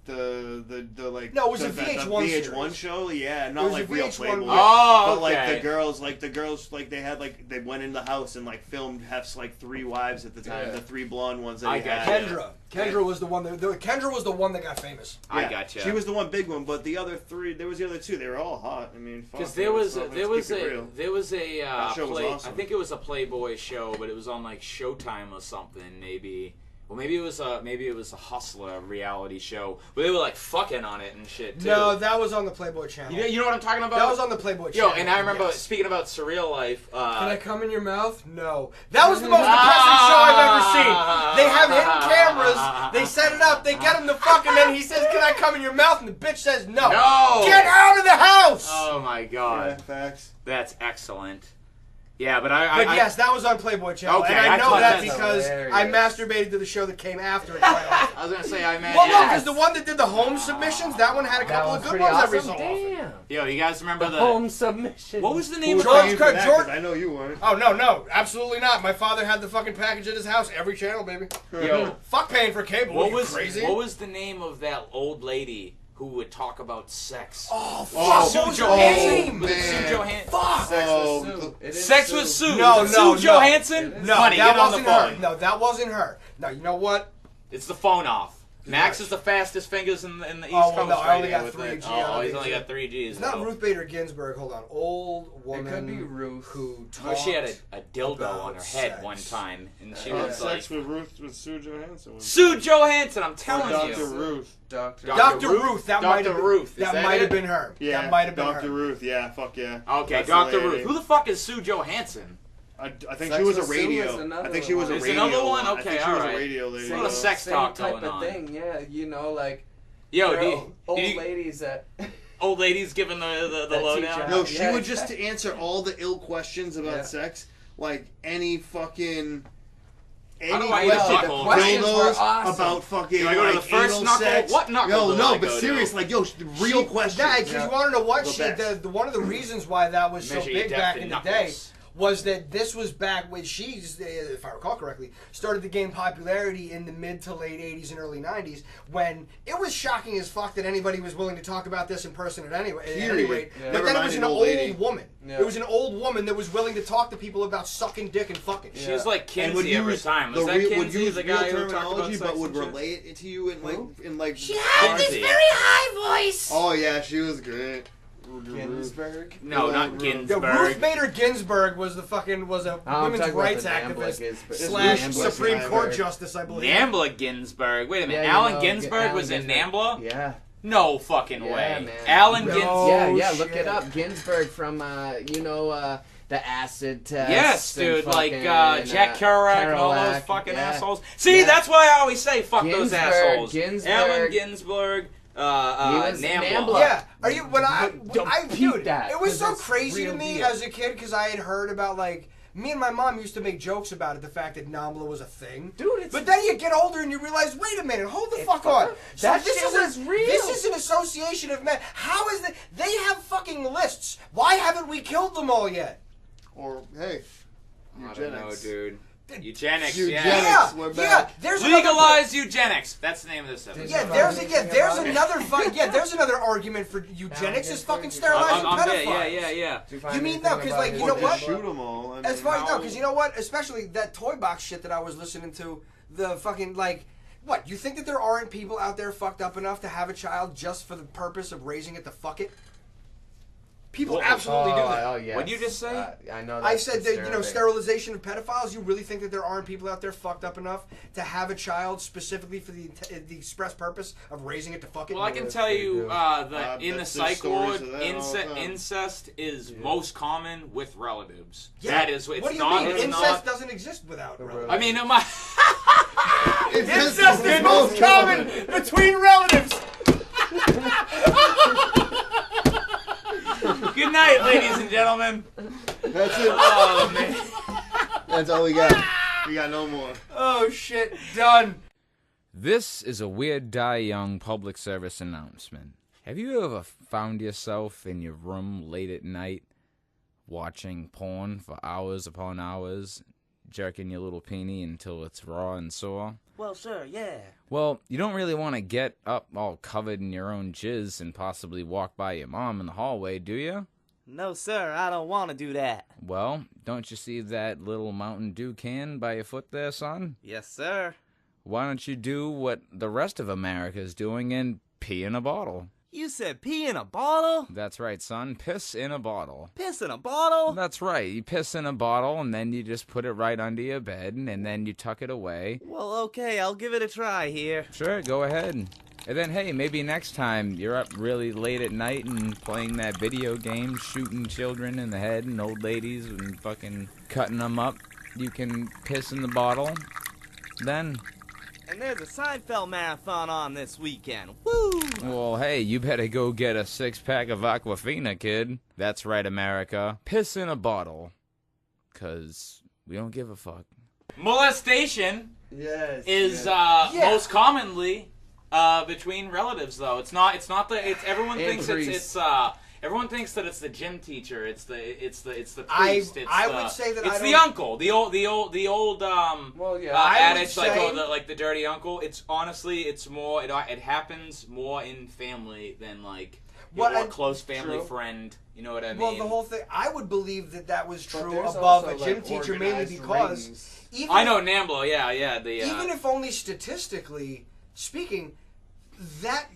the like No, it was the, a the VH1 VH1 series. show, yeah, It not was like a real VH1 Playboy. Oh, But like okay. the girls like they had like they went in the house and like filmed have like 3 wives at the time, Yeah. the 3 blonde ones that I he got had. you. Kendra was the one Kendra was the one that got famous. I Yeah, gotcha. She was the one big one, but the other 3, there was the other 2. They were all hot. I mean, fuck, Because there was let's there keep was it a real. there was a That show was play, awesome. I think it was a Playboy show, but it was on like Showtime or something maybe. Well, maybe it was a Hustler reality show, but they were like fucking on it and shit too. No, that was on the Playboy channel. you know what I'm talking about? That was on the Playboy channel. Yo, and I remember yes. speaking about Surreal Life. Can I come in your mouth? No. That was the most depressing show I've ever seen. They have hidden cameras. They set it up. They get him to fuck, and then he says, "Can I come in your mouth?" And the bitch says, "No." No! Get out of the house. Oh my god, Yeah, facts. that's excellent. Yeah, but But yes, that was on Playboy Channel, Okay, and I I know thought that that's because hilarious. I masturbated to the show that came after it. Quite often. I was gonna say I mean. Well, no, because the one that did the home submissions, that one had a That couple was of good pretty ones awesome. every so often. Damn. Yo, you guys remember the Home submission. what was the Who name was of George paying the for that? George- 'Cause I know you weren't. Oh no, absolutely not. My father had the fucking package at his house, every channel, baby. yo? Fuck paying for cable. What you was crazy? what was the name of that old lady who would talk about sex. Oh, fuck! Sue What was her Johansson. name? Was it Sue Johansson? Fuck! Sex with Sue. No, Was it no, Sue no. Johansson? No, Honey, that get on the wasn't phone. her. No, that wasn't her. No, you know what? It's the phone off. Max is the fastest fingers in the East Oh, well, Coast. no, I right only here got with 3 it. G. Oh, he's only got 3 Gs. It's not though. Ruth Bader Ginsburg. Hold on, old woman. It could be Ruth. Who No, she had talked a dildo about on her head sex. one time, and she was like, Sex with Sue Johansson. Sue Johansson. I'm Or telling Dr. you. Ruth. Doctor. Dr. Ruth. That might have Dr. been. Ruth. Is That that might it? have been her. Yeah, That might have been Dr. her. Ruth. Yeah, fuck yeah. Okay, That's the Dr. lady. Ruth. Who the fuck is Sue Johansson? I think Sex she was a with Sue is radio. another I think she was a one. Is radio. another one? I Okay, think she was alright. a radio lady. What a sex Same talk type going of on. thing, yeah. You know, like Yo, there do are you, old do you- ladies that old ladies giving the That lowdown? teach No, she Yeah, would just to answer all the ill questions about Yeah. sex, like any fucking How any do I know, fuck the hole? questions were dildos awesome. about fucking Do I go to like the first anal knuckle? sex. What knuckle No, do I but go serious, to? like yo, real questions. Yeah, because you want to know what? The She, best. one of the reasons why that was so Measure your big depth back in in the knuckles. day was that this was back when she's, if I recall correctly, started to gain popularity in the mid to late 80s and early 90s, when it was shocking as fuck that anybody was willing to talk about this in person at any Period. rate. Yeah. But Never then it mind was an an old old lady. woman. Yeah. It was an old woman that was willing to talk to people about sucking dick and fucking. She was like And would Kinsey every use time. the Was that real, would Kinsey, use the real guy who talked about terminology, sex but would and shit? relate it to you in like. She had this Kinsey. very high voice. Oh yeah, she was great. Ginsburg. No, not Ruth. Yeah, Ginsburg. Ruth Bader Ginsburg was a I'm women's talking about rights the Nambla activist Ginsburg. slash Nambla Supreme Ginsburg. Court justice, I believe. Nambla Ginsburg. Wait a minute. Yeah, you Alan know, Ginsburg Allen was in Ginsburg. Nambla? Yeah. No fucking Yeah, way. man. Alan No. Ginsburg. Yeah, Oh, look shit. it up. Ginsburg from, the acid test. Yes, and dude, like fucking, Jack Kerouac and all those Kerouac, fucking yeah. assholes. See, Yeah. that's why I always say fuck those Ginsburg, assholes. Ginsburg. Alan Ginsburg, was Nambla. Nambla. Yeah, are you? When Don't peep dude, that, it was 'cause so it's crazy to real me deal. as a kid because I had heard about like me and my mom used to make jokes about it, the fact that Nambla was a thing. Dude, it's But then you get older and you realize, wait a minute, hold the fuck on. So that this shit is was real. This is an association of men. How is that? They have fucking lists. Why haven't we killed them all yet? Or hey, I don't know, eugenics. dude. Eugenics, Eugenics. yeah. We're Yeah. back. There's another- Legalize eugenics. That's the name of this episode. Yeah, there's another argument for eugenics is fucking sterilizing pedophiles. Yeah. You mean no? Because like you know Or what? just shoot them all. I As mean, far as no, because you know what? Especially that toy box shit that I was listening to. The fucking like, what? You think that there aren't people out there fucked up enough to have a child just for the purpose of raising it to fuck it? People absolutely do that. Oh, yes. What'd you just say? I know. I that's said that disturbing. sterilization of pedophiles. You really think that there aren't people out there fucked up enough to have a child specifically for the express purpose of raising it to fuck it? Well, I can tell you that in the there's psych stories ward, of that all the time. incest is most common with relatives. Yeah. That is, it's What do you not. mean? It's Incest not. doesn't exist without relatives. I mean, my Incest is most common between relatives. good night, ladies and gentlemen. That's it. Oh man. That's all we got. We got no more. Oh shit! Done. This is a Weird Die Young public service announcement. Have you ever found yourself in your room late at night, watching porn for hours upon hours, jerking your little peenie until it's raw and sore? Well, sir, yeah. Well, you don't really want to get up all covered in your own jizz and possibly walk by your mom in the hallway, do you? No, sir, I don't want to do that. Well, don't you see that little Mountain Dew can by your foot there, son? Yes, sir. Why don't you do what the rest of America's doing and pee in a bottle? You said pee in a bottle? That's right, son. Piss in a bottle. Piss in a bottle? That's right. You piss in a bottle, and then you just put it right under your bed, and then you tuck it away. Well, okay, I'll give it a try here. Sure, go ahead. And then, hey, maybe next time you're up really late at night and playing that video game, shooting children in the head and old ladies and fucking cutting them up, you can piss in the bottle. Then, And there's a Seinfeld marathon on this weekend. Woo! well, hey, you better go get a 6-pack of Aquafina, kid. That's right, America. Piss in a bottle. 'Cause we don't give a fuck. Molestation Yes. is yes. most commonly between relatives, though. It's not. It's not the. It's everyone And thinks priests. Everyone thinks that it's the gym teacher, it's the priest, I it's would say that it's I the don't- uncle, the old Well, yeah. I would adage say- like the dirty uncle. It's honestly, it's more it happens more in family than like your Well, close family true. friend. You know what I mean? Well, the whole thing. I would believe that was But true there's above also, a gym like, teacher, mainly organized because rings. even I know Namblo, yeah. even if only statistically speaking, that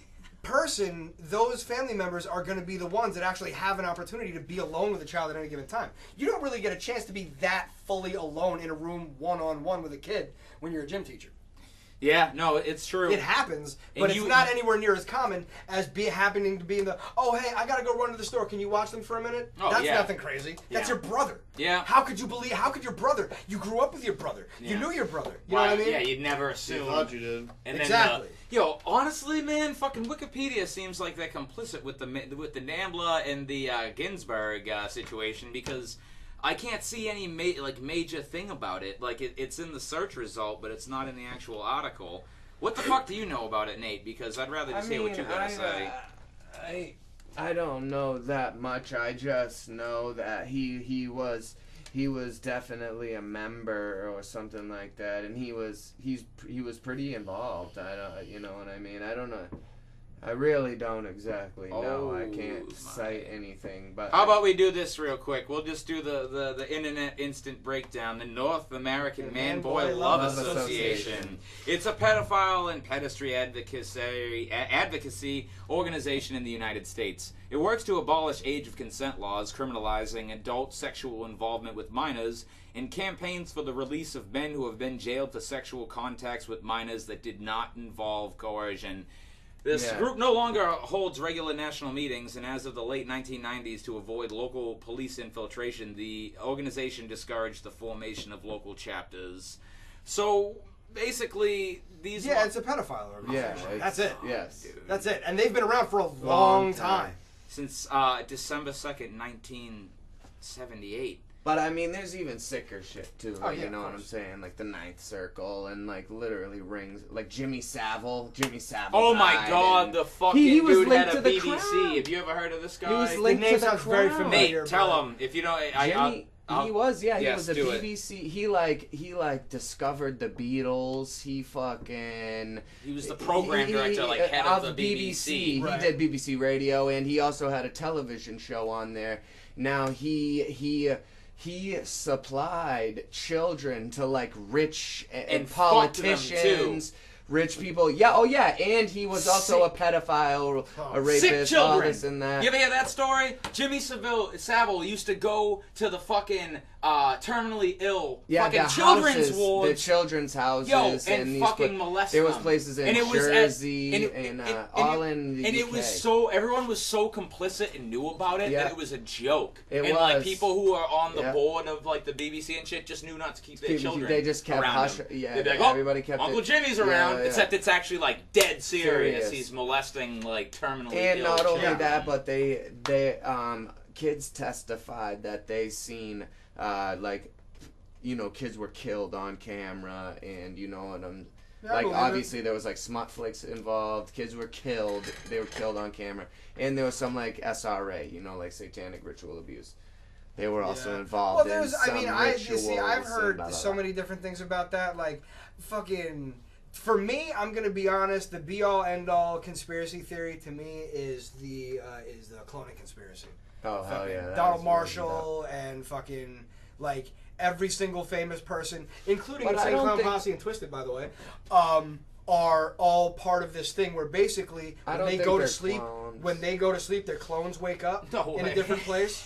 person, those family members are going to be the ones that actually have an opportunity to be alone with a child at any given time. You don't really get a chance to be that fully alone in a room one-on-one with a kid when you're a gym teacher. yeah, no, it's true. It happens, And but it's you- not anywhere near as common as happening to be in the, oh, hey, I got to go run to the store. Can you watch them for a minute? Oh, That's yeah. nothing crazy. That's Yeah. your brother. Yeah. How could your brother, you grew up with your brother. You Yeah. knew your brother. You know what I mean? Yeah, you'd never You assume. thought you did. And Exactly. Then, honestly, man, fucking Wikipedia seems like they're complicit with the Nambla and the Ginsburg situation because I can't see any major thing about it. Like it's in the search result, but it's not in the actual article. What the fuck do you know about it, Nate? Because I'd rather just hear what you gotta say. I don't know that much. I just know that he was definitely a member or something like that, and he was pretty involved. I don't, you know what I mean? I don't know. I really don't exactly know. I can't my. cite anything. But How about we do this real quick? We'll just do the internet instant breakdown. The North American Man-Boy Love Association. It's a pedophile and pedestry advocacy organization in the United States. It works to abolish age of consent laws criminalizing adult sexual involvement with minors and campaigns for the release of men who have been jailed for sexual contacts with minors that did not involve coercion. This group no longer holds regular national meetings, and as of the late 1990s, to avoid local police infiltration, the organization discouraged the formation of local chapters. So, basically, these... Yeah, it's a pedophile organization. Yeah, That's it. Yes. That's it. And they've been around for a long time. Since December 2nd, 1978. But I mean, there's even sicker shit too. Oh, yeah, you know of what I'm course. saying? Like the Ninth Circle and like literally rings, like Jimmy Savile. Oh my died, god, and the fucking he was dude linked had a to the BBC. Crown. Have you ever heard of this guy? He was The linked name to the sounds very Crown. familiar. Nate, tell but- him if you know. Jimmy, he was yes, a do it. BBC. He like discovered the Beatles. He fucking He was the program director, like head of the BBC. Right. He did BBC Radio, and he also had a television show on there. Now he supplied children to like rich And and fucked them, politicians. Rich people, yeah, oh yeah, and he was also a pedophile, a rapist, Sick all children. this and that. You ever hear that story? Jimmy Savile used to go to the fucking terminally ill fucking the children's houses, wards. the children's houses, And these fucking molest There was them. places in And it was Jersey and all in the and UK. it was so everyone was so complicit and knew about it Yeah. that it was a joke. It and like was. people who are on the Yeah. board of like the BBC and shit just knew not to keep their children. They just kept around hush. them. Yeah, They'd be like, "Oh, everybody kept Uncle it. Jimmy's Yeah, around, yeah. except it's actually like dead serious. Serious. He's molesting like terminally And ill not only children. that, but they kids testified that they seen kids were killed on camera, and you know what I'm. Yeah, I Like believe obviously there was like smut flicks involved. Kids were killed. They were killed on camera, and there was some like SRA, like satanic ritual abuse. They were also Yeah. involved Well, in there's. some I mean, rituals. I've heard and blah, blah, so blah. many different things about that. Like, fucking. For me, I'm gonna be honest. The be all end all conspiracy theory to me is the cloning conspiracy. Oh hell Fucking yeah! that Donald was Marshall and fucking like every single famous person, including But I Insane don't Clown think- Posse and Twisted, by the way, are all part of this thing where basically I when don't they think go to they're sleep, clones. their clones wake up No in way. a different place.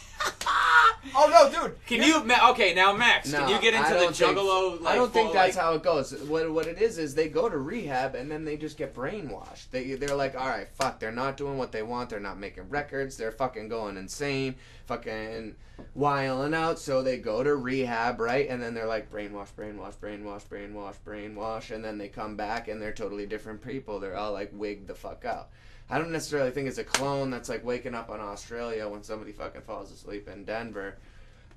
Oh no, dude! Can you okay now, Max? No, can you get into I the don't think- Juggalo? Like, I don't think full, that's like, how it goes. What it is they go to rehab and then they just get brainwashed. They're like, all right, fuck, they're not doing what they want. They're not making records. They're fucking going insane, fucking wiling out. So they go to rehab, right? And then they're like brainwash, and then they come back and they're totally different people. They're all like wigged the fuck out. I don't necessarily think it's a clone that's like waking up in Australia when somebody fucking falls asleep in Denver.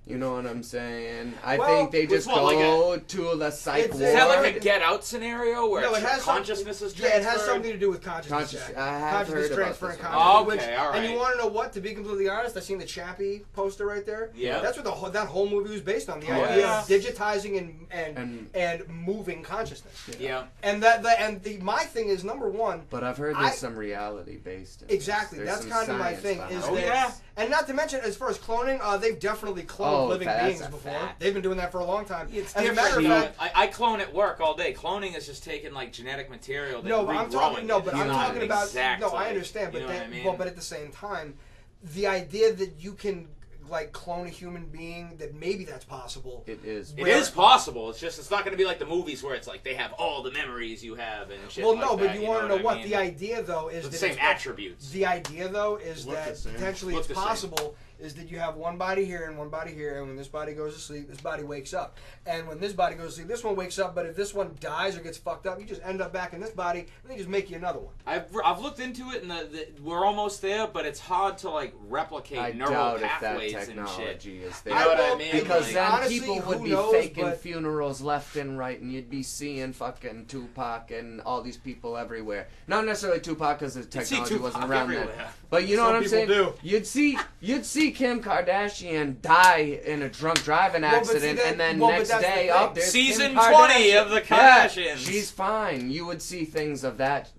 You know what I'm saying? I Well, think they just what, go to the psych It's- ward. Is that like a Get Out scenario where No, it has consciousness is Yeah, transferred? it has something to do with consciousness. Conscious- yeah. I have consciousness heard about transfer and this one. consciousness. Okay, all And you right. want to know what? To be completely honest, I seen the Chappie poster right there. Yeah. That's what that whole movie was based on. The Oh, idea yeah. of digitizing and moving consciousness. Yeah. And my thing is number one. But I've heard there's some reality based in this. Exactly. There's That's some kind of my science thing. behind Is it. Oh, that, yeah. And not to mention, as far as cloning, they've definitely cloned Oh, living that's beings a before. fact. They've been doing that for a long time. It's As a different. matter of You know, fact, I clone at work all day. Cloning is just taking like genetic material. no, but I'm talking. No, but I'm talking about. Exactly. No, I understand, but You know what I mean? well, but at the same time, the idea that you can like clone a human being, that maybe that's possible. It is. It is possible. It's just it's not going to be like the movies where it's like they have all the memories you have and shit. Well, like no, but that, you want to know I what mean? the idea though is. The That same it's- attributes. The idea though is Look that the same. potentially Look it's the same. possible is that you have one body here and one body here, and when this body goes to sleep, this body wakes up, and when this body goes to sleep, this one wakes up. But if this one dies or gets fucked up, you just end up back in this body, and they just make you another one. I've looked into it, and we're almost there, but it's hard to like replicate I neural doubt if that pathways and shit. technology is there. You know what I will- mean? Because Like, then honestly, people who would be knows, faking but- funerals left and right, and you'd be seeing fucking Tupac and all these people everywhere. Not necessarily Tupac, because the see technology Tupac wasn't around everywhere. then. But you know Some what I'm people saying? do. You'd see Kim Kardashian die in a drunk driving Well, but see accident, that- and then well, but next that's the day, thing. oh, there's Season Kim 20 Kardashian. of the Yeah, Kardashians. she's fine. You would see things of that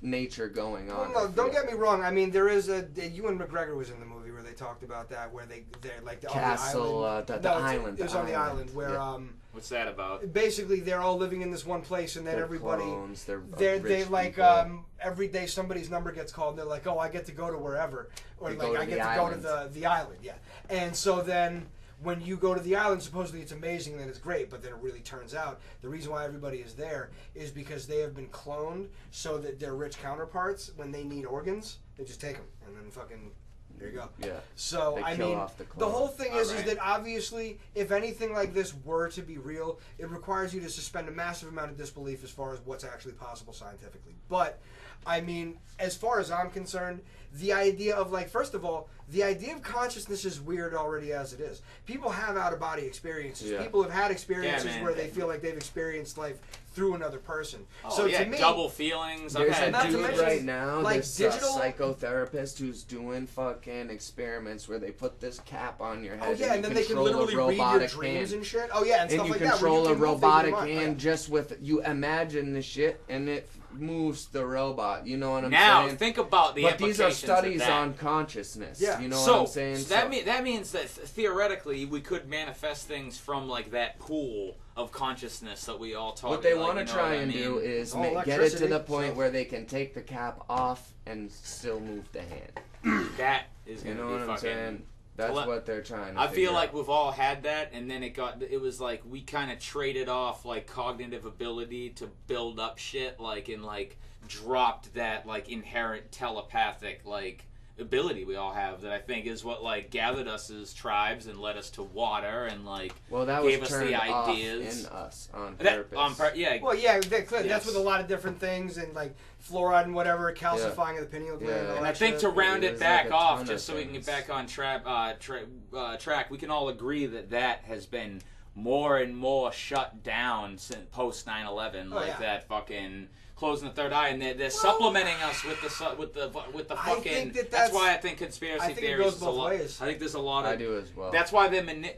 nature going on. Well, I no, don't feel. get me wrong. I mean, there is Ewan McGregor was in the movie where they talked about that, where they're like Castle, on the island. the No, island. It was the on the island where Yeah. What's that about? basically they're all living in this one place, and then They're everybody. clones, they're They rich like people. every day somebody's number gets called and they're like, oh, I get to go to wherever, or They like go to I the get to island. go to the island, yeah. And so then when you go to the island, supposedly it's amazing and it's great, but then it really turns out the reason why everybody is there is because they have been cloned so that their rich counterparts, when they need organs, they just take them and then fucking there you go. Yeah. So They I kill mean, off the the clone. whole thing is Alright. that obviously, if anything like this were to be real, it requires you to suspend a massive amount of disbelief as far as what's actually possible scientifically. But I mean, as far as I'm concerned, the idea of like, first of all, the idea of consciousness is weird already as it is. People have out of body experiences. Yeah. People have had experiences Yeah, man. where they feel like they've experienced life through another person. Oh, so yeah, to me, double feelings. I've There's had a not to dude mention, right now, like, this digital- psychotherapist who's doing fucking experiments where they put this cap on your head. oh yeah, and you then they can control a literally read your robotic dreams hand. and shit. Oh yeah, and stuff And you like that. where control you a can move things in robotic your mind. Oh, hand yeah. just with you imagine the shit and it moves the robot. You know what I'm now saying? think about the But these are implications of studies that. on consciousness. Yeah. You know So, what I'm saying? so that means that theoretically we could manifest things from like that pool of consciousness that we all talk. what they like, want you to know try what I and mean? do is Oh, get it to electricity, the point so- where they can take the cap off and still move the hand. That is You going to know be what I'm fucking. saying? That's Tele- what they're trying to I feel figure like out. we've all had that, and then it was like we kind of traded off like cognitive ability to build up shit, like and like dropped that like inherent telepathic like ability we all have that I think is what like gathered us as tribes and led us to water and like Well, that was gave us turned the off ideas. in us on that purpose. yeah. Well, yeah, that's Yes. with a lot of different things and like fluoride and whatever, calcifying of the pineal gland. Yeah. And, all And that I think shit. to round It it was back like a off, ton just of so we can get things. back on track, we can all agree that that has been more and more shut down since post 9/11, Oh, like yeah. that fucking closing the third eye, and they're supplementing us with the I fucking. think that's that's- why I think conspiracy I think it theories goes is a both lot. ways. I think there's a lot of. I do as well. That's why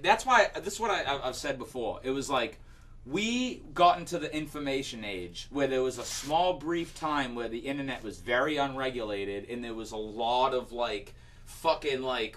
That's why this is what I've said before. It was like we got into the information age where there was a small brief time where the internet was very unregulated and there was a lot of like fucking like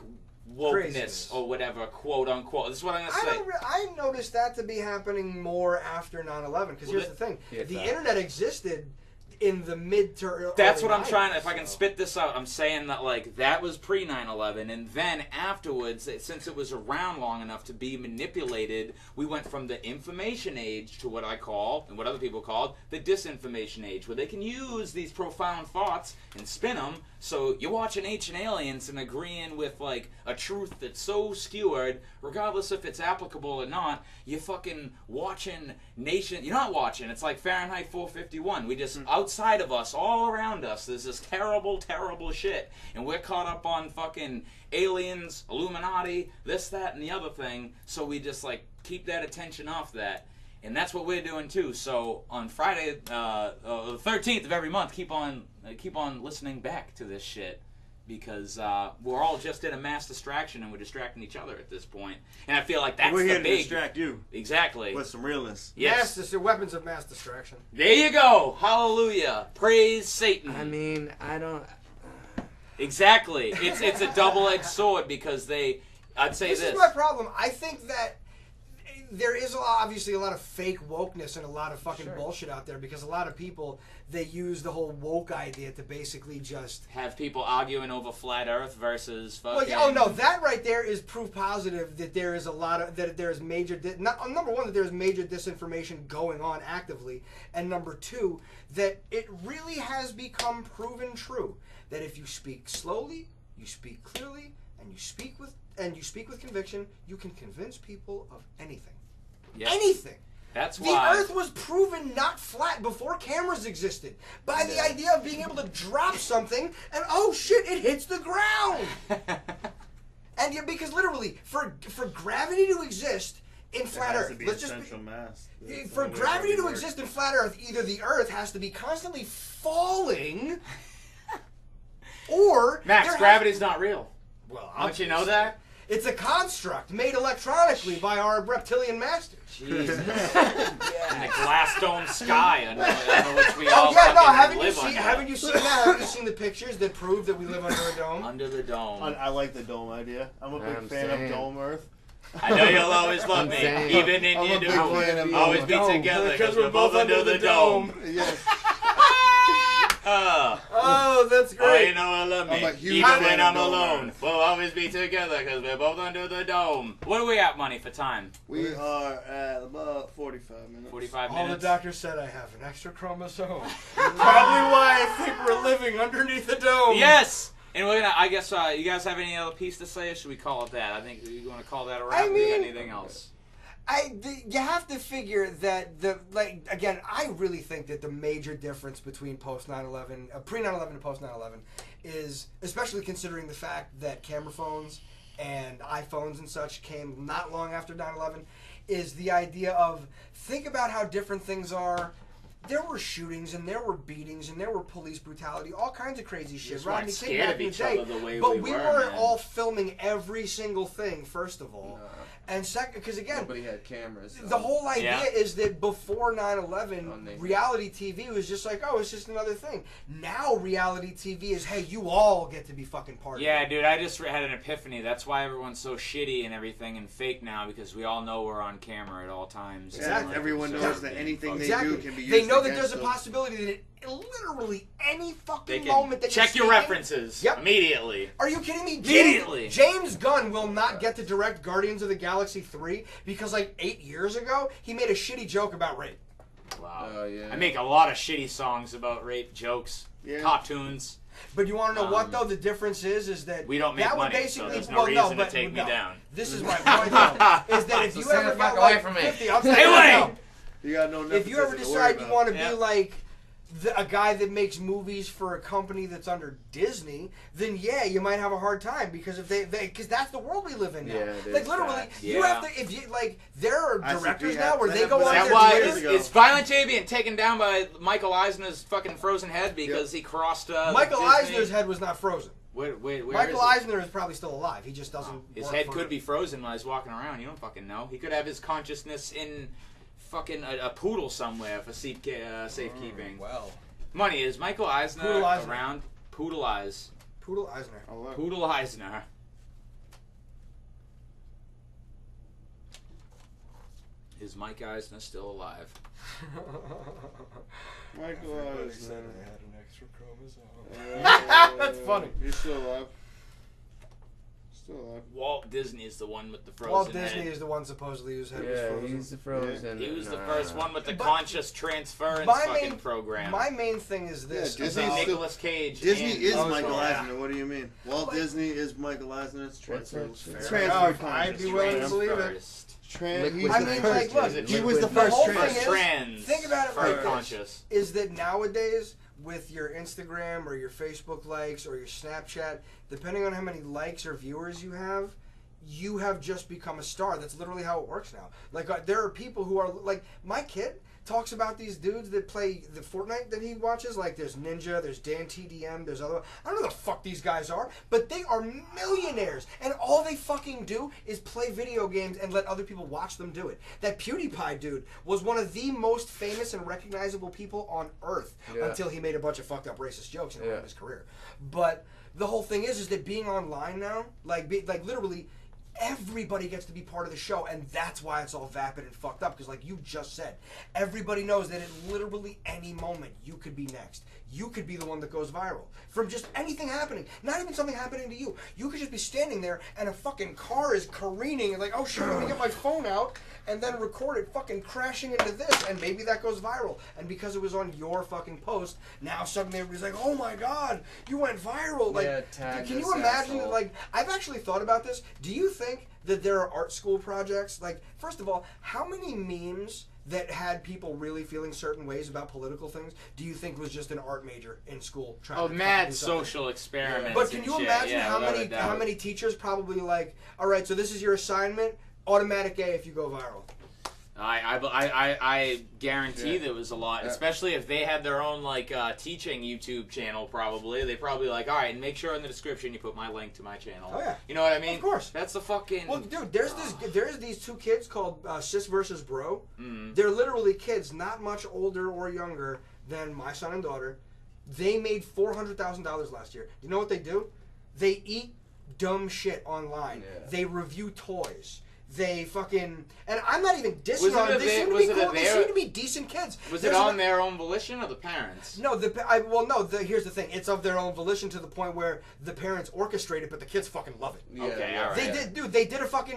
wokeness Craziness. or whatever, quote unquote. This is what I'm gonna say. I noticed that to be happening more after 9/11 because Well, here's the thing: Yeah, the facts. internet existed in the mid to That's early what I'm trying to. 90s, If I can so. spit this out, I'm saying that like that was pre 9/11, and then afterwards, since it was around long enough to be manipulated, we went from the information age to what I call and what other people called the disinformation age, where they can use these profound thoughts and spin them. So you're watching Ancient Aliens and agreeing with like a truth that's so skewered, regardless if it's applicable or not. You're fucking watching Nation. You're not watching. It's like Fahrenheit 451. We just outside outside of us, all around us, there's this terrible, terrible shit. And we're caught up on fucking aliens, Illuminati, this, that, and the other thing. So we just, like, keep that attention off that. And that's what we're doing, too. So on Friday, the 13th of every month, keep on listening back to this shit. Because we're all just in a mass distraction, and we're distracting each other at this point. And I feel like that's We're here the to big... distract you. Exactly. With some realness. Yes. Weapons of mass distraction. There you go. Hallelujah. Praise Satan. I mean, I don't. Exactly. It's a double-edged sword because I'd say This is my problem. I think that there is obviously a lot of fake wokeness and a lot of fucking bullshit out there because a lot of people, they use the whole woke idea to basically just have people arguing over flat Earth versus fucking... Well, yeah, oh no, that right there is proof positive that there is a lot of that there is major number one, that there is major disinformation going on actively, and number two, that it really has become proven true that if you speak slowly, you speak clearly, and you speak with conviction, you can convince people of anything. Yes. Anything. That's the why Earth was proven not flat before cameras existed by the idea of being able to drop something and oh shit, it hits the ground. And because literally, for gravity to exist in flat Earth, for gravity to exist in flat Earth, either the Earth has to be constantly falling, or Max, gravity's not real. Well, don't you know that? It's a construct made electronically by our reptilian masters. Jesus. In the glass dome sky under which we all haven't you live seen under. haven't you seen that? Haven't you seen the pictures that prove that we live under a dome? Under the dome. I like the dome idea. I'm a big fan of Dome Earth. I know you'll always love me, even in your doom. Always be together because we're both under the dome. Yes. Oh, that's great. Oh, you know I love me. I'm a huge even fan when of I'm Dome alone. Earth. We'll always be together because we're both under the dome. What are we at, money, for time? We are at about 45 minutes. 45 All the minutes? doctor said I have an extra chromosome. Probably why I think we're living underneath the dome. Yes! And we're gonna, I guess, you guys have any other piece to say, or should we call it that? I think you want to call that a wrap. I mean, anything else? You have to figure that again, I really think that the major difference between post 9/11, pre 9/11 and post 9/11 is, especially considering the fact that camera phones and iPhones and such came not long after 9/11, is the idea of think about how different things are. There were shootings and there were beatings and there were police brutality, all kinds of crazy shit. Rodney King back in the day, but we weren't all filming every single thing. First of all. And second, because again, Nobody had cameras. So. The whole idea is that before 9/11, reality TV was just like, oh, it's just another thing. Now reality TV is, hey, you all get to be fucking part of it. Yeah, dude, I just had an epiphany. That's why everyone's so shitty and everything and fake now, because we all know we're on camera at all times. Exactly. Like, everyone knows that anything they do can be used They know that against there's a them. possibility that literally any fucking They moment that check you're your speaking, references immediately. Are you kidding me? Immediately. James Gunn will not get to direct Guardians of the Galaxy 3 because like 8 years ago he made a shitty joke about rape. Wow. Yeah. I make a lot of shitty songs about rape jokes, cartoons. But you want to know what though? The difference is that we don't make that would money, basically, so there's no reason to take me down. This is my point though, is that if you ever got like 50, I'll stay away. You got no if you ever decide you want to Yeah. be like a guy that makes movies for a company that's under Disney, then yeah, you might have a hard time because if because that's the world we live in now. Yeah, it like is literally, facts. you have to if you like there are directors now where they go Is on that their why Twitter. is Violent J being taken down by Michael Eisner's fucking frozen head because he crossed Michael Disney? Eisner's head was not frozen. Where Michael is Eisner is probably still alive. He just doesn't. His work head for could be frozen while he's walking around. You don't fucking know. He could have his consciousness in fucking a poodle somewhere for safekeeping. Well, money is Michael Eisner, Poodle Eisner. around? Poodle Eyes. Poodle Eisner. Poodle Eisner. Is Mike Eisner still alive? Michael Eisner. I had an extra chromosome. That's funny. He's still alive. Still alive. Walt Disney is the one with the frozen Walt head. Disney is the one supposedly whose head was Yeah, frozen. he's the frozen. He was the first one with the But conscious transference my fucking main- program. My main thing is this. Yeah, Disney's about- still- Nicolas Cage. Disney and is Rose Michael Byrne. Eisner. What do you mean? Walt Disney is Michael Eisner. It's transferred. I'd be willing to believe it. He's I mean, like, look, he was the first whole trans. thing is, Trans. think about it like this, conscious. is that nowadays with your Instagram or your Facebook likes or your Snapchat, depending on how many likes or viewers you have just become a star. That's literally how it works now. Like, there are people who are, like, my kid talks about these dudes that play the Fortnite that he watches. Like, there's Ninja, there's Dan TDM, there's other. I don't know the fuck these guys are, but they are millionaires, and all they fucking do is play video games and let other people watch them do it. That PewDiePie dude was one of the most famous and recognizable people on Earth until he made a bunch of fucked up racist jokes in his career. But the whole thing is that being online now, like literally, everybody gets to be part of the show, and that's why it's all vapid and fucked up, because like you just said, everybody knows that at literally any moment you could be next. You could be the one that goes viral from just anything happening, not even something happening to you. You could just be standing there and a fucking car is careening and like, oh shit, I'm gonna get my phone out and then record it fucking crashing into this, and maybe that goes viral. And because it was on your fucking post, now suddenly everybody's like, oh my god, you went viral. Like, can you imagine? Asshole. Like, I've actually thought about this. Do you think that there are art school projects? Like, first of all, how many memes that had people really feeling certain ways about political things do you think was just an art major in school trying to mad social experiments? But can you imagine how many teachers probably like, all right, so this is your assignment, automatic A if you go viral. I guarantee there was a lot, especially if they had their own like teaching YouTube channel. Probably they like, all right, and make sure in the description you put my link to my channel. Oh yeah, you know what I mean? Of course. That's the fucking. Well, dude, there's these two kids called Sis versus Bro. They're literally kids, not much older or younger than my son and daughter. They made $400,000 last year. You know what they do? They eat dumb shit online. Yeah. They review toys. They fucking, and I'm not even dissing on. They seem to be cool. They seem to be decent kids. Was it on their own volition or the parents? No, here's the thing. It's of their own volition to the point where the parents orchestrate it, but the kids fucking love it. Yeah, okay, all right.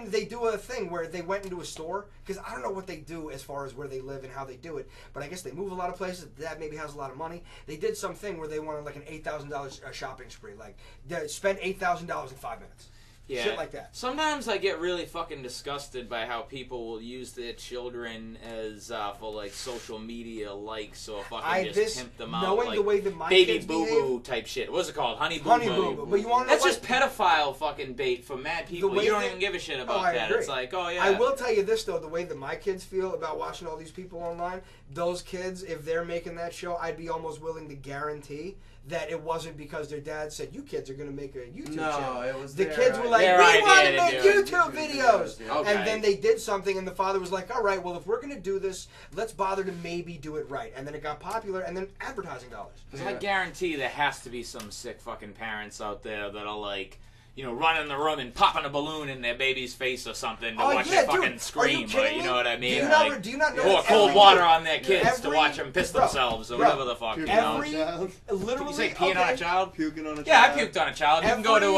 They do a thing where they went into a store, because I don't know what they do as far as where they live and how they do it, but I guess they move a lot of places. Dad maybe has a lot of money. They did something where they wanted like an $8,000 shopping spree, like they spent $8,000 in 5 minutes. Yeah. Shit like that. Sometimes I get really fucking disgusted by how people will use their children as for like social media likes or fucking just pimp them out. Knowing like the way that my baby kids boo behave, boo type shit. What's it called? Honey boo boo. But you want to That's just pedophile fucking bait for mad people. You don't even give a shit about that. Agree. It's like, oh yeah. I will tell you this though, the way that my kids feel about watching all these people online, those kids, if they're making that show, I'd be almost willing to guarantee that it wasn't because their dad said, you kids are going to make a YouTube channel. It was the kids were like, we want to make YouTube videos. Okay. And then they did something, and the father was like, all right, well, if we're going to do this, let's bother to maybe do it right. And then it got popular, and then advertising dollars. Because I guarantee there has to be some sick fucking parents out there that are like, you know, run in the room and popping a balloon in their baby's face or something to watch them fucking scream, or you know what I mean? Do you not know pour cold water on their kids to watch them piss themselves or whatever the fuck, you know? Literally, you say peeing on a child? Puking on a child. Yeah, I puked on a child. You can go to,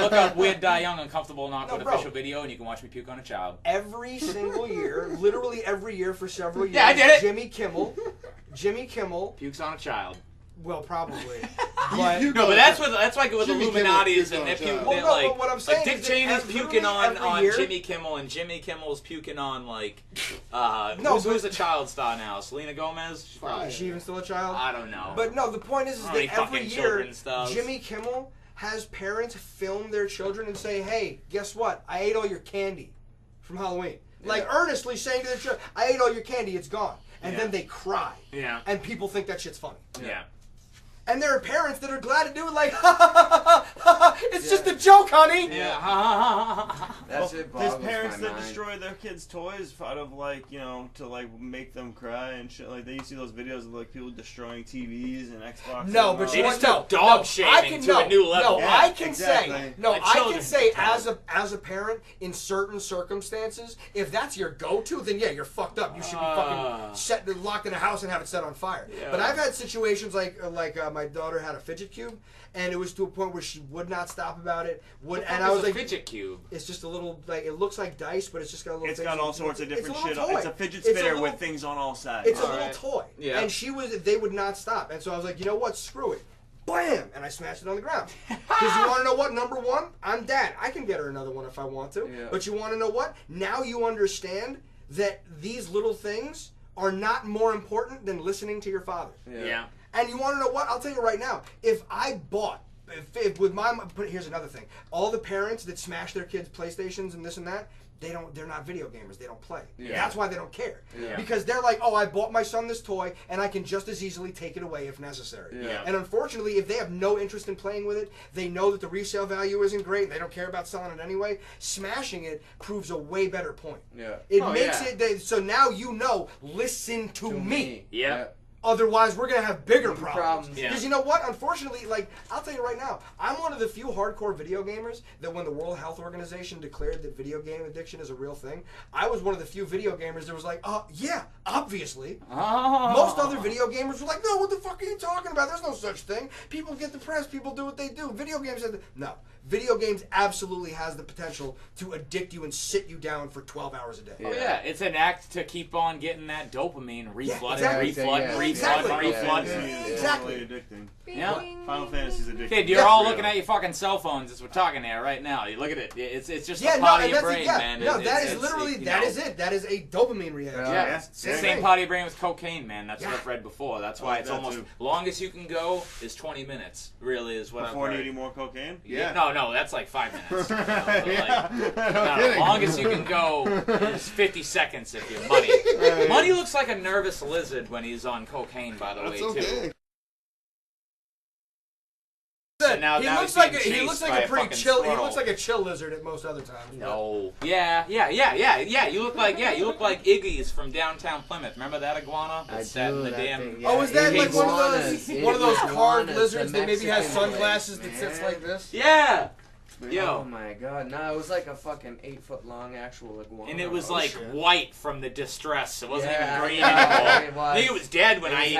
look up Weird, Die Young, Uncomfortable, and Awkward official video, and you can watch me puke on a child. Every single year, literally every year for several years, I did it. Jimmy Kimmel pukes on a child. Well, probably. But, no, but that's like with Illuminati is and they're puking. Like, what I'm saying Dick Cheney's puking on Jimmy Kimmel, and Jimmy Kimmel's puking on like who's a child star now? Selena Gomez. Is she even still a child? I don't know. But no, the point is that every year Jimmy Kimmel has parents film their children and say, "Hey, guess what? I ate all your candy from Halloween." Like earnestly saying to their children, "I ate all your candy. It's gone." And then they cry. Yeah. And people think that shit's funny. Yeah. And there are parents that are glad to do it like, it's just a joke, honey. Yeah. That's it. There's parents that destroy their kids' toys out of like, you know, to like make them cry and shit. Like you see those videos of like people destroying TVs and Xbox. No, but they just took dog shaming to a new level. No, I can say as a parent in certain circumstances, if that's your go-to, then yeah, you're fucked up. You should be fucking locked in a house and have it set on fire. Yeah. But I've had situations like my daughter had a fidget cube, and it was to a point where she would not stop about it. And I was like, fidget cube. It's just a little like it looks like dice, but it's just got a little. It's got all sorts of different shit. It's a fidget spinner with things on all sides. It's a little toy, and they would not stop, and so I was like, you know what? Screw it. Bam! And I smashed it on the ground. Because you want to know what? Number one, I'm dad. I can get her another one if I want to. Yeah. But you want to know what? Now you understand that these little things are not more important than listening to your father. Yeah. And you want to know what? I'll tell you right now. If I bought, if with my, but here's another thing. All the parents that smash their kids' PlayStations and this and that, they're not video gamers. They don't play. Yeah. That's why they don't care. Yeah. Because they're like, oh, I bought my son this toy, and I can just as easily take it away if necessary. Yeah. And unfortunately, if they have no interest in playing with it, they know that the resale value isn't great, and they don't care about selling it anyway, smashing it proves a way better point. Yeah. It makes it, so now you know, listen to me. Yep. Otherwise, we're going to have bigger problems. Yeah. Because you know what? Unfortunately, like, I'll tell you right now, I'm one of the few hardcore video gamers that when the World Health Organization declared that video game addiction is a real thing, I was one of the few video gamers that was like, yeah, obviously. Oh. Most other video gamers were like, no, what the fuck are you talking about? There's no such thing. People get depressed. People do what they do. Video games have no. Video games absolutely has the potential to addict you and sit you down for 12 hours a day. Oh yeah, it's an act to keep on getting that dopamine reflood, exactly. reflood. Exactly. Addicting. Yeah. Final Fantasy's addicting. Kid, you're all looking at your fucking cell phones as we're talking here right now. You look at it. It's just a part of your brain, man. No, that is literally, that is it. That is a dopamine reaction. Yeah, same part of your brain with cocaine, man. That's what I've read before. That's why it's almost longest you can go is 20 minutes. Really is what I've heard. Before needing more cocaine? Yeah. No, that's like 5 minutes. No, longest you can go is 50 seconds if you're Muddy. Muddy looks like a nervous lizard when he's on cocaine, by the way, too. So now, he looks like a pretty chill. He looks like a chill lizard at most other times. No. Yeah. You look like Iggy's from downtown Plymouth. Remember that iguana that sat in the damn? Oh, is that like one of those carved lizards that maybe has sunglasses that sits like this? Yeah. Yo. Oh my god, no, it was like a fucking 8-foot long actual iguana. And it was like white from the distress. It wasn't even green anymore. I think it was dead when I ate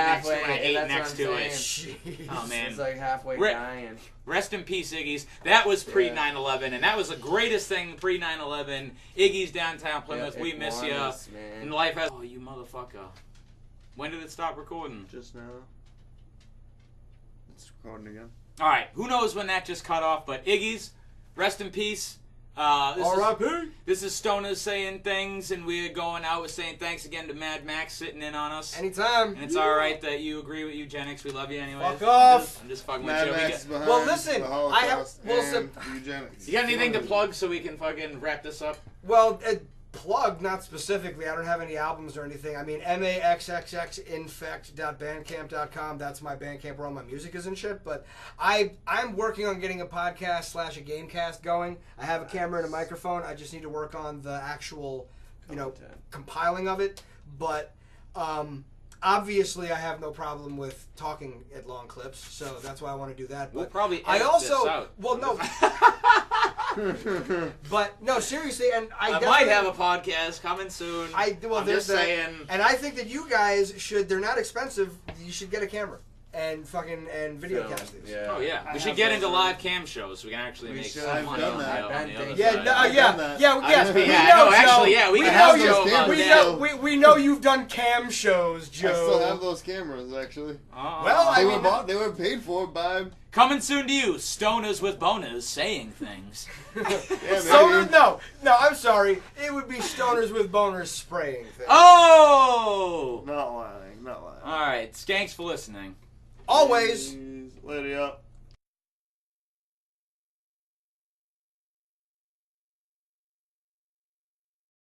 next to it. Jeez. Oh man. It's like halfway dying. Rest in peace, Iggy's. That was pre 9/11, and that was the greatest thing pre 9/11. Iggy's downtown Plymouth. We miss you. And life has. Oh, you motherfucker. When did it stop recording? Just now. It's recording again. All right. Who knows when that just cut off? But Iggy's. Rest in peace. This is Stoners saying things, and we're going out with saying thanks again to Mad Max sitting in on us. Anytime. And it's alright that you agree with Eugenics. We love you anyway. Fuck off. I'm just fucking Mad with Max you. Well, listen, I have. Well, Eugenics. You got anything to plug so we can fucking wrap this up? Well, plug, not specifically. I don't have any albums or anything. I mean, maxxxinfect.bandcamp.com. That's my Bandcamp where all my music is and shit. But I'm working on getting a podcast / a gamecast going. I have a camera and a microphone. I just need to work on the actual, compiling of it. But obviously, I have no problem with talking at long clips, so that's why I want to do that. But we'll probably edit I also this out. well no. But no, seriously, and I might have a podcast coming soon. I'm just saying. And I think that you guys should. They're not expensive. You should get a camera and video cast these. Yeah. Oh yeah, we should get into live cam shows. So we can actually make some money on the other side. We know you've done cam shows, Joe. I still have those cameras actually. Oh. Well, they were paid for by. Coming soon to you, Stoners with Boners saying things. Stoners? No, I'm sorry. It would be Stoners with Boners spraying things. Oh! Not lying. All right, skanks for listening. Always. Lady up.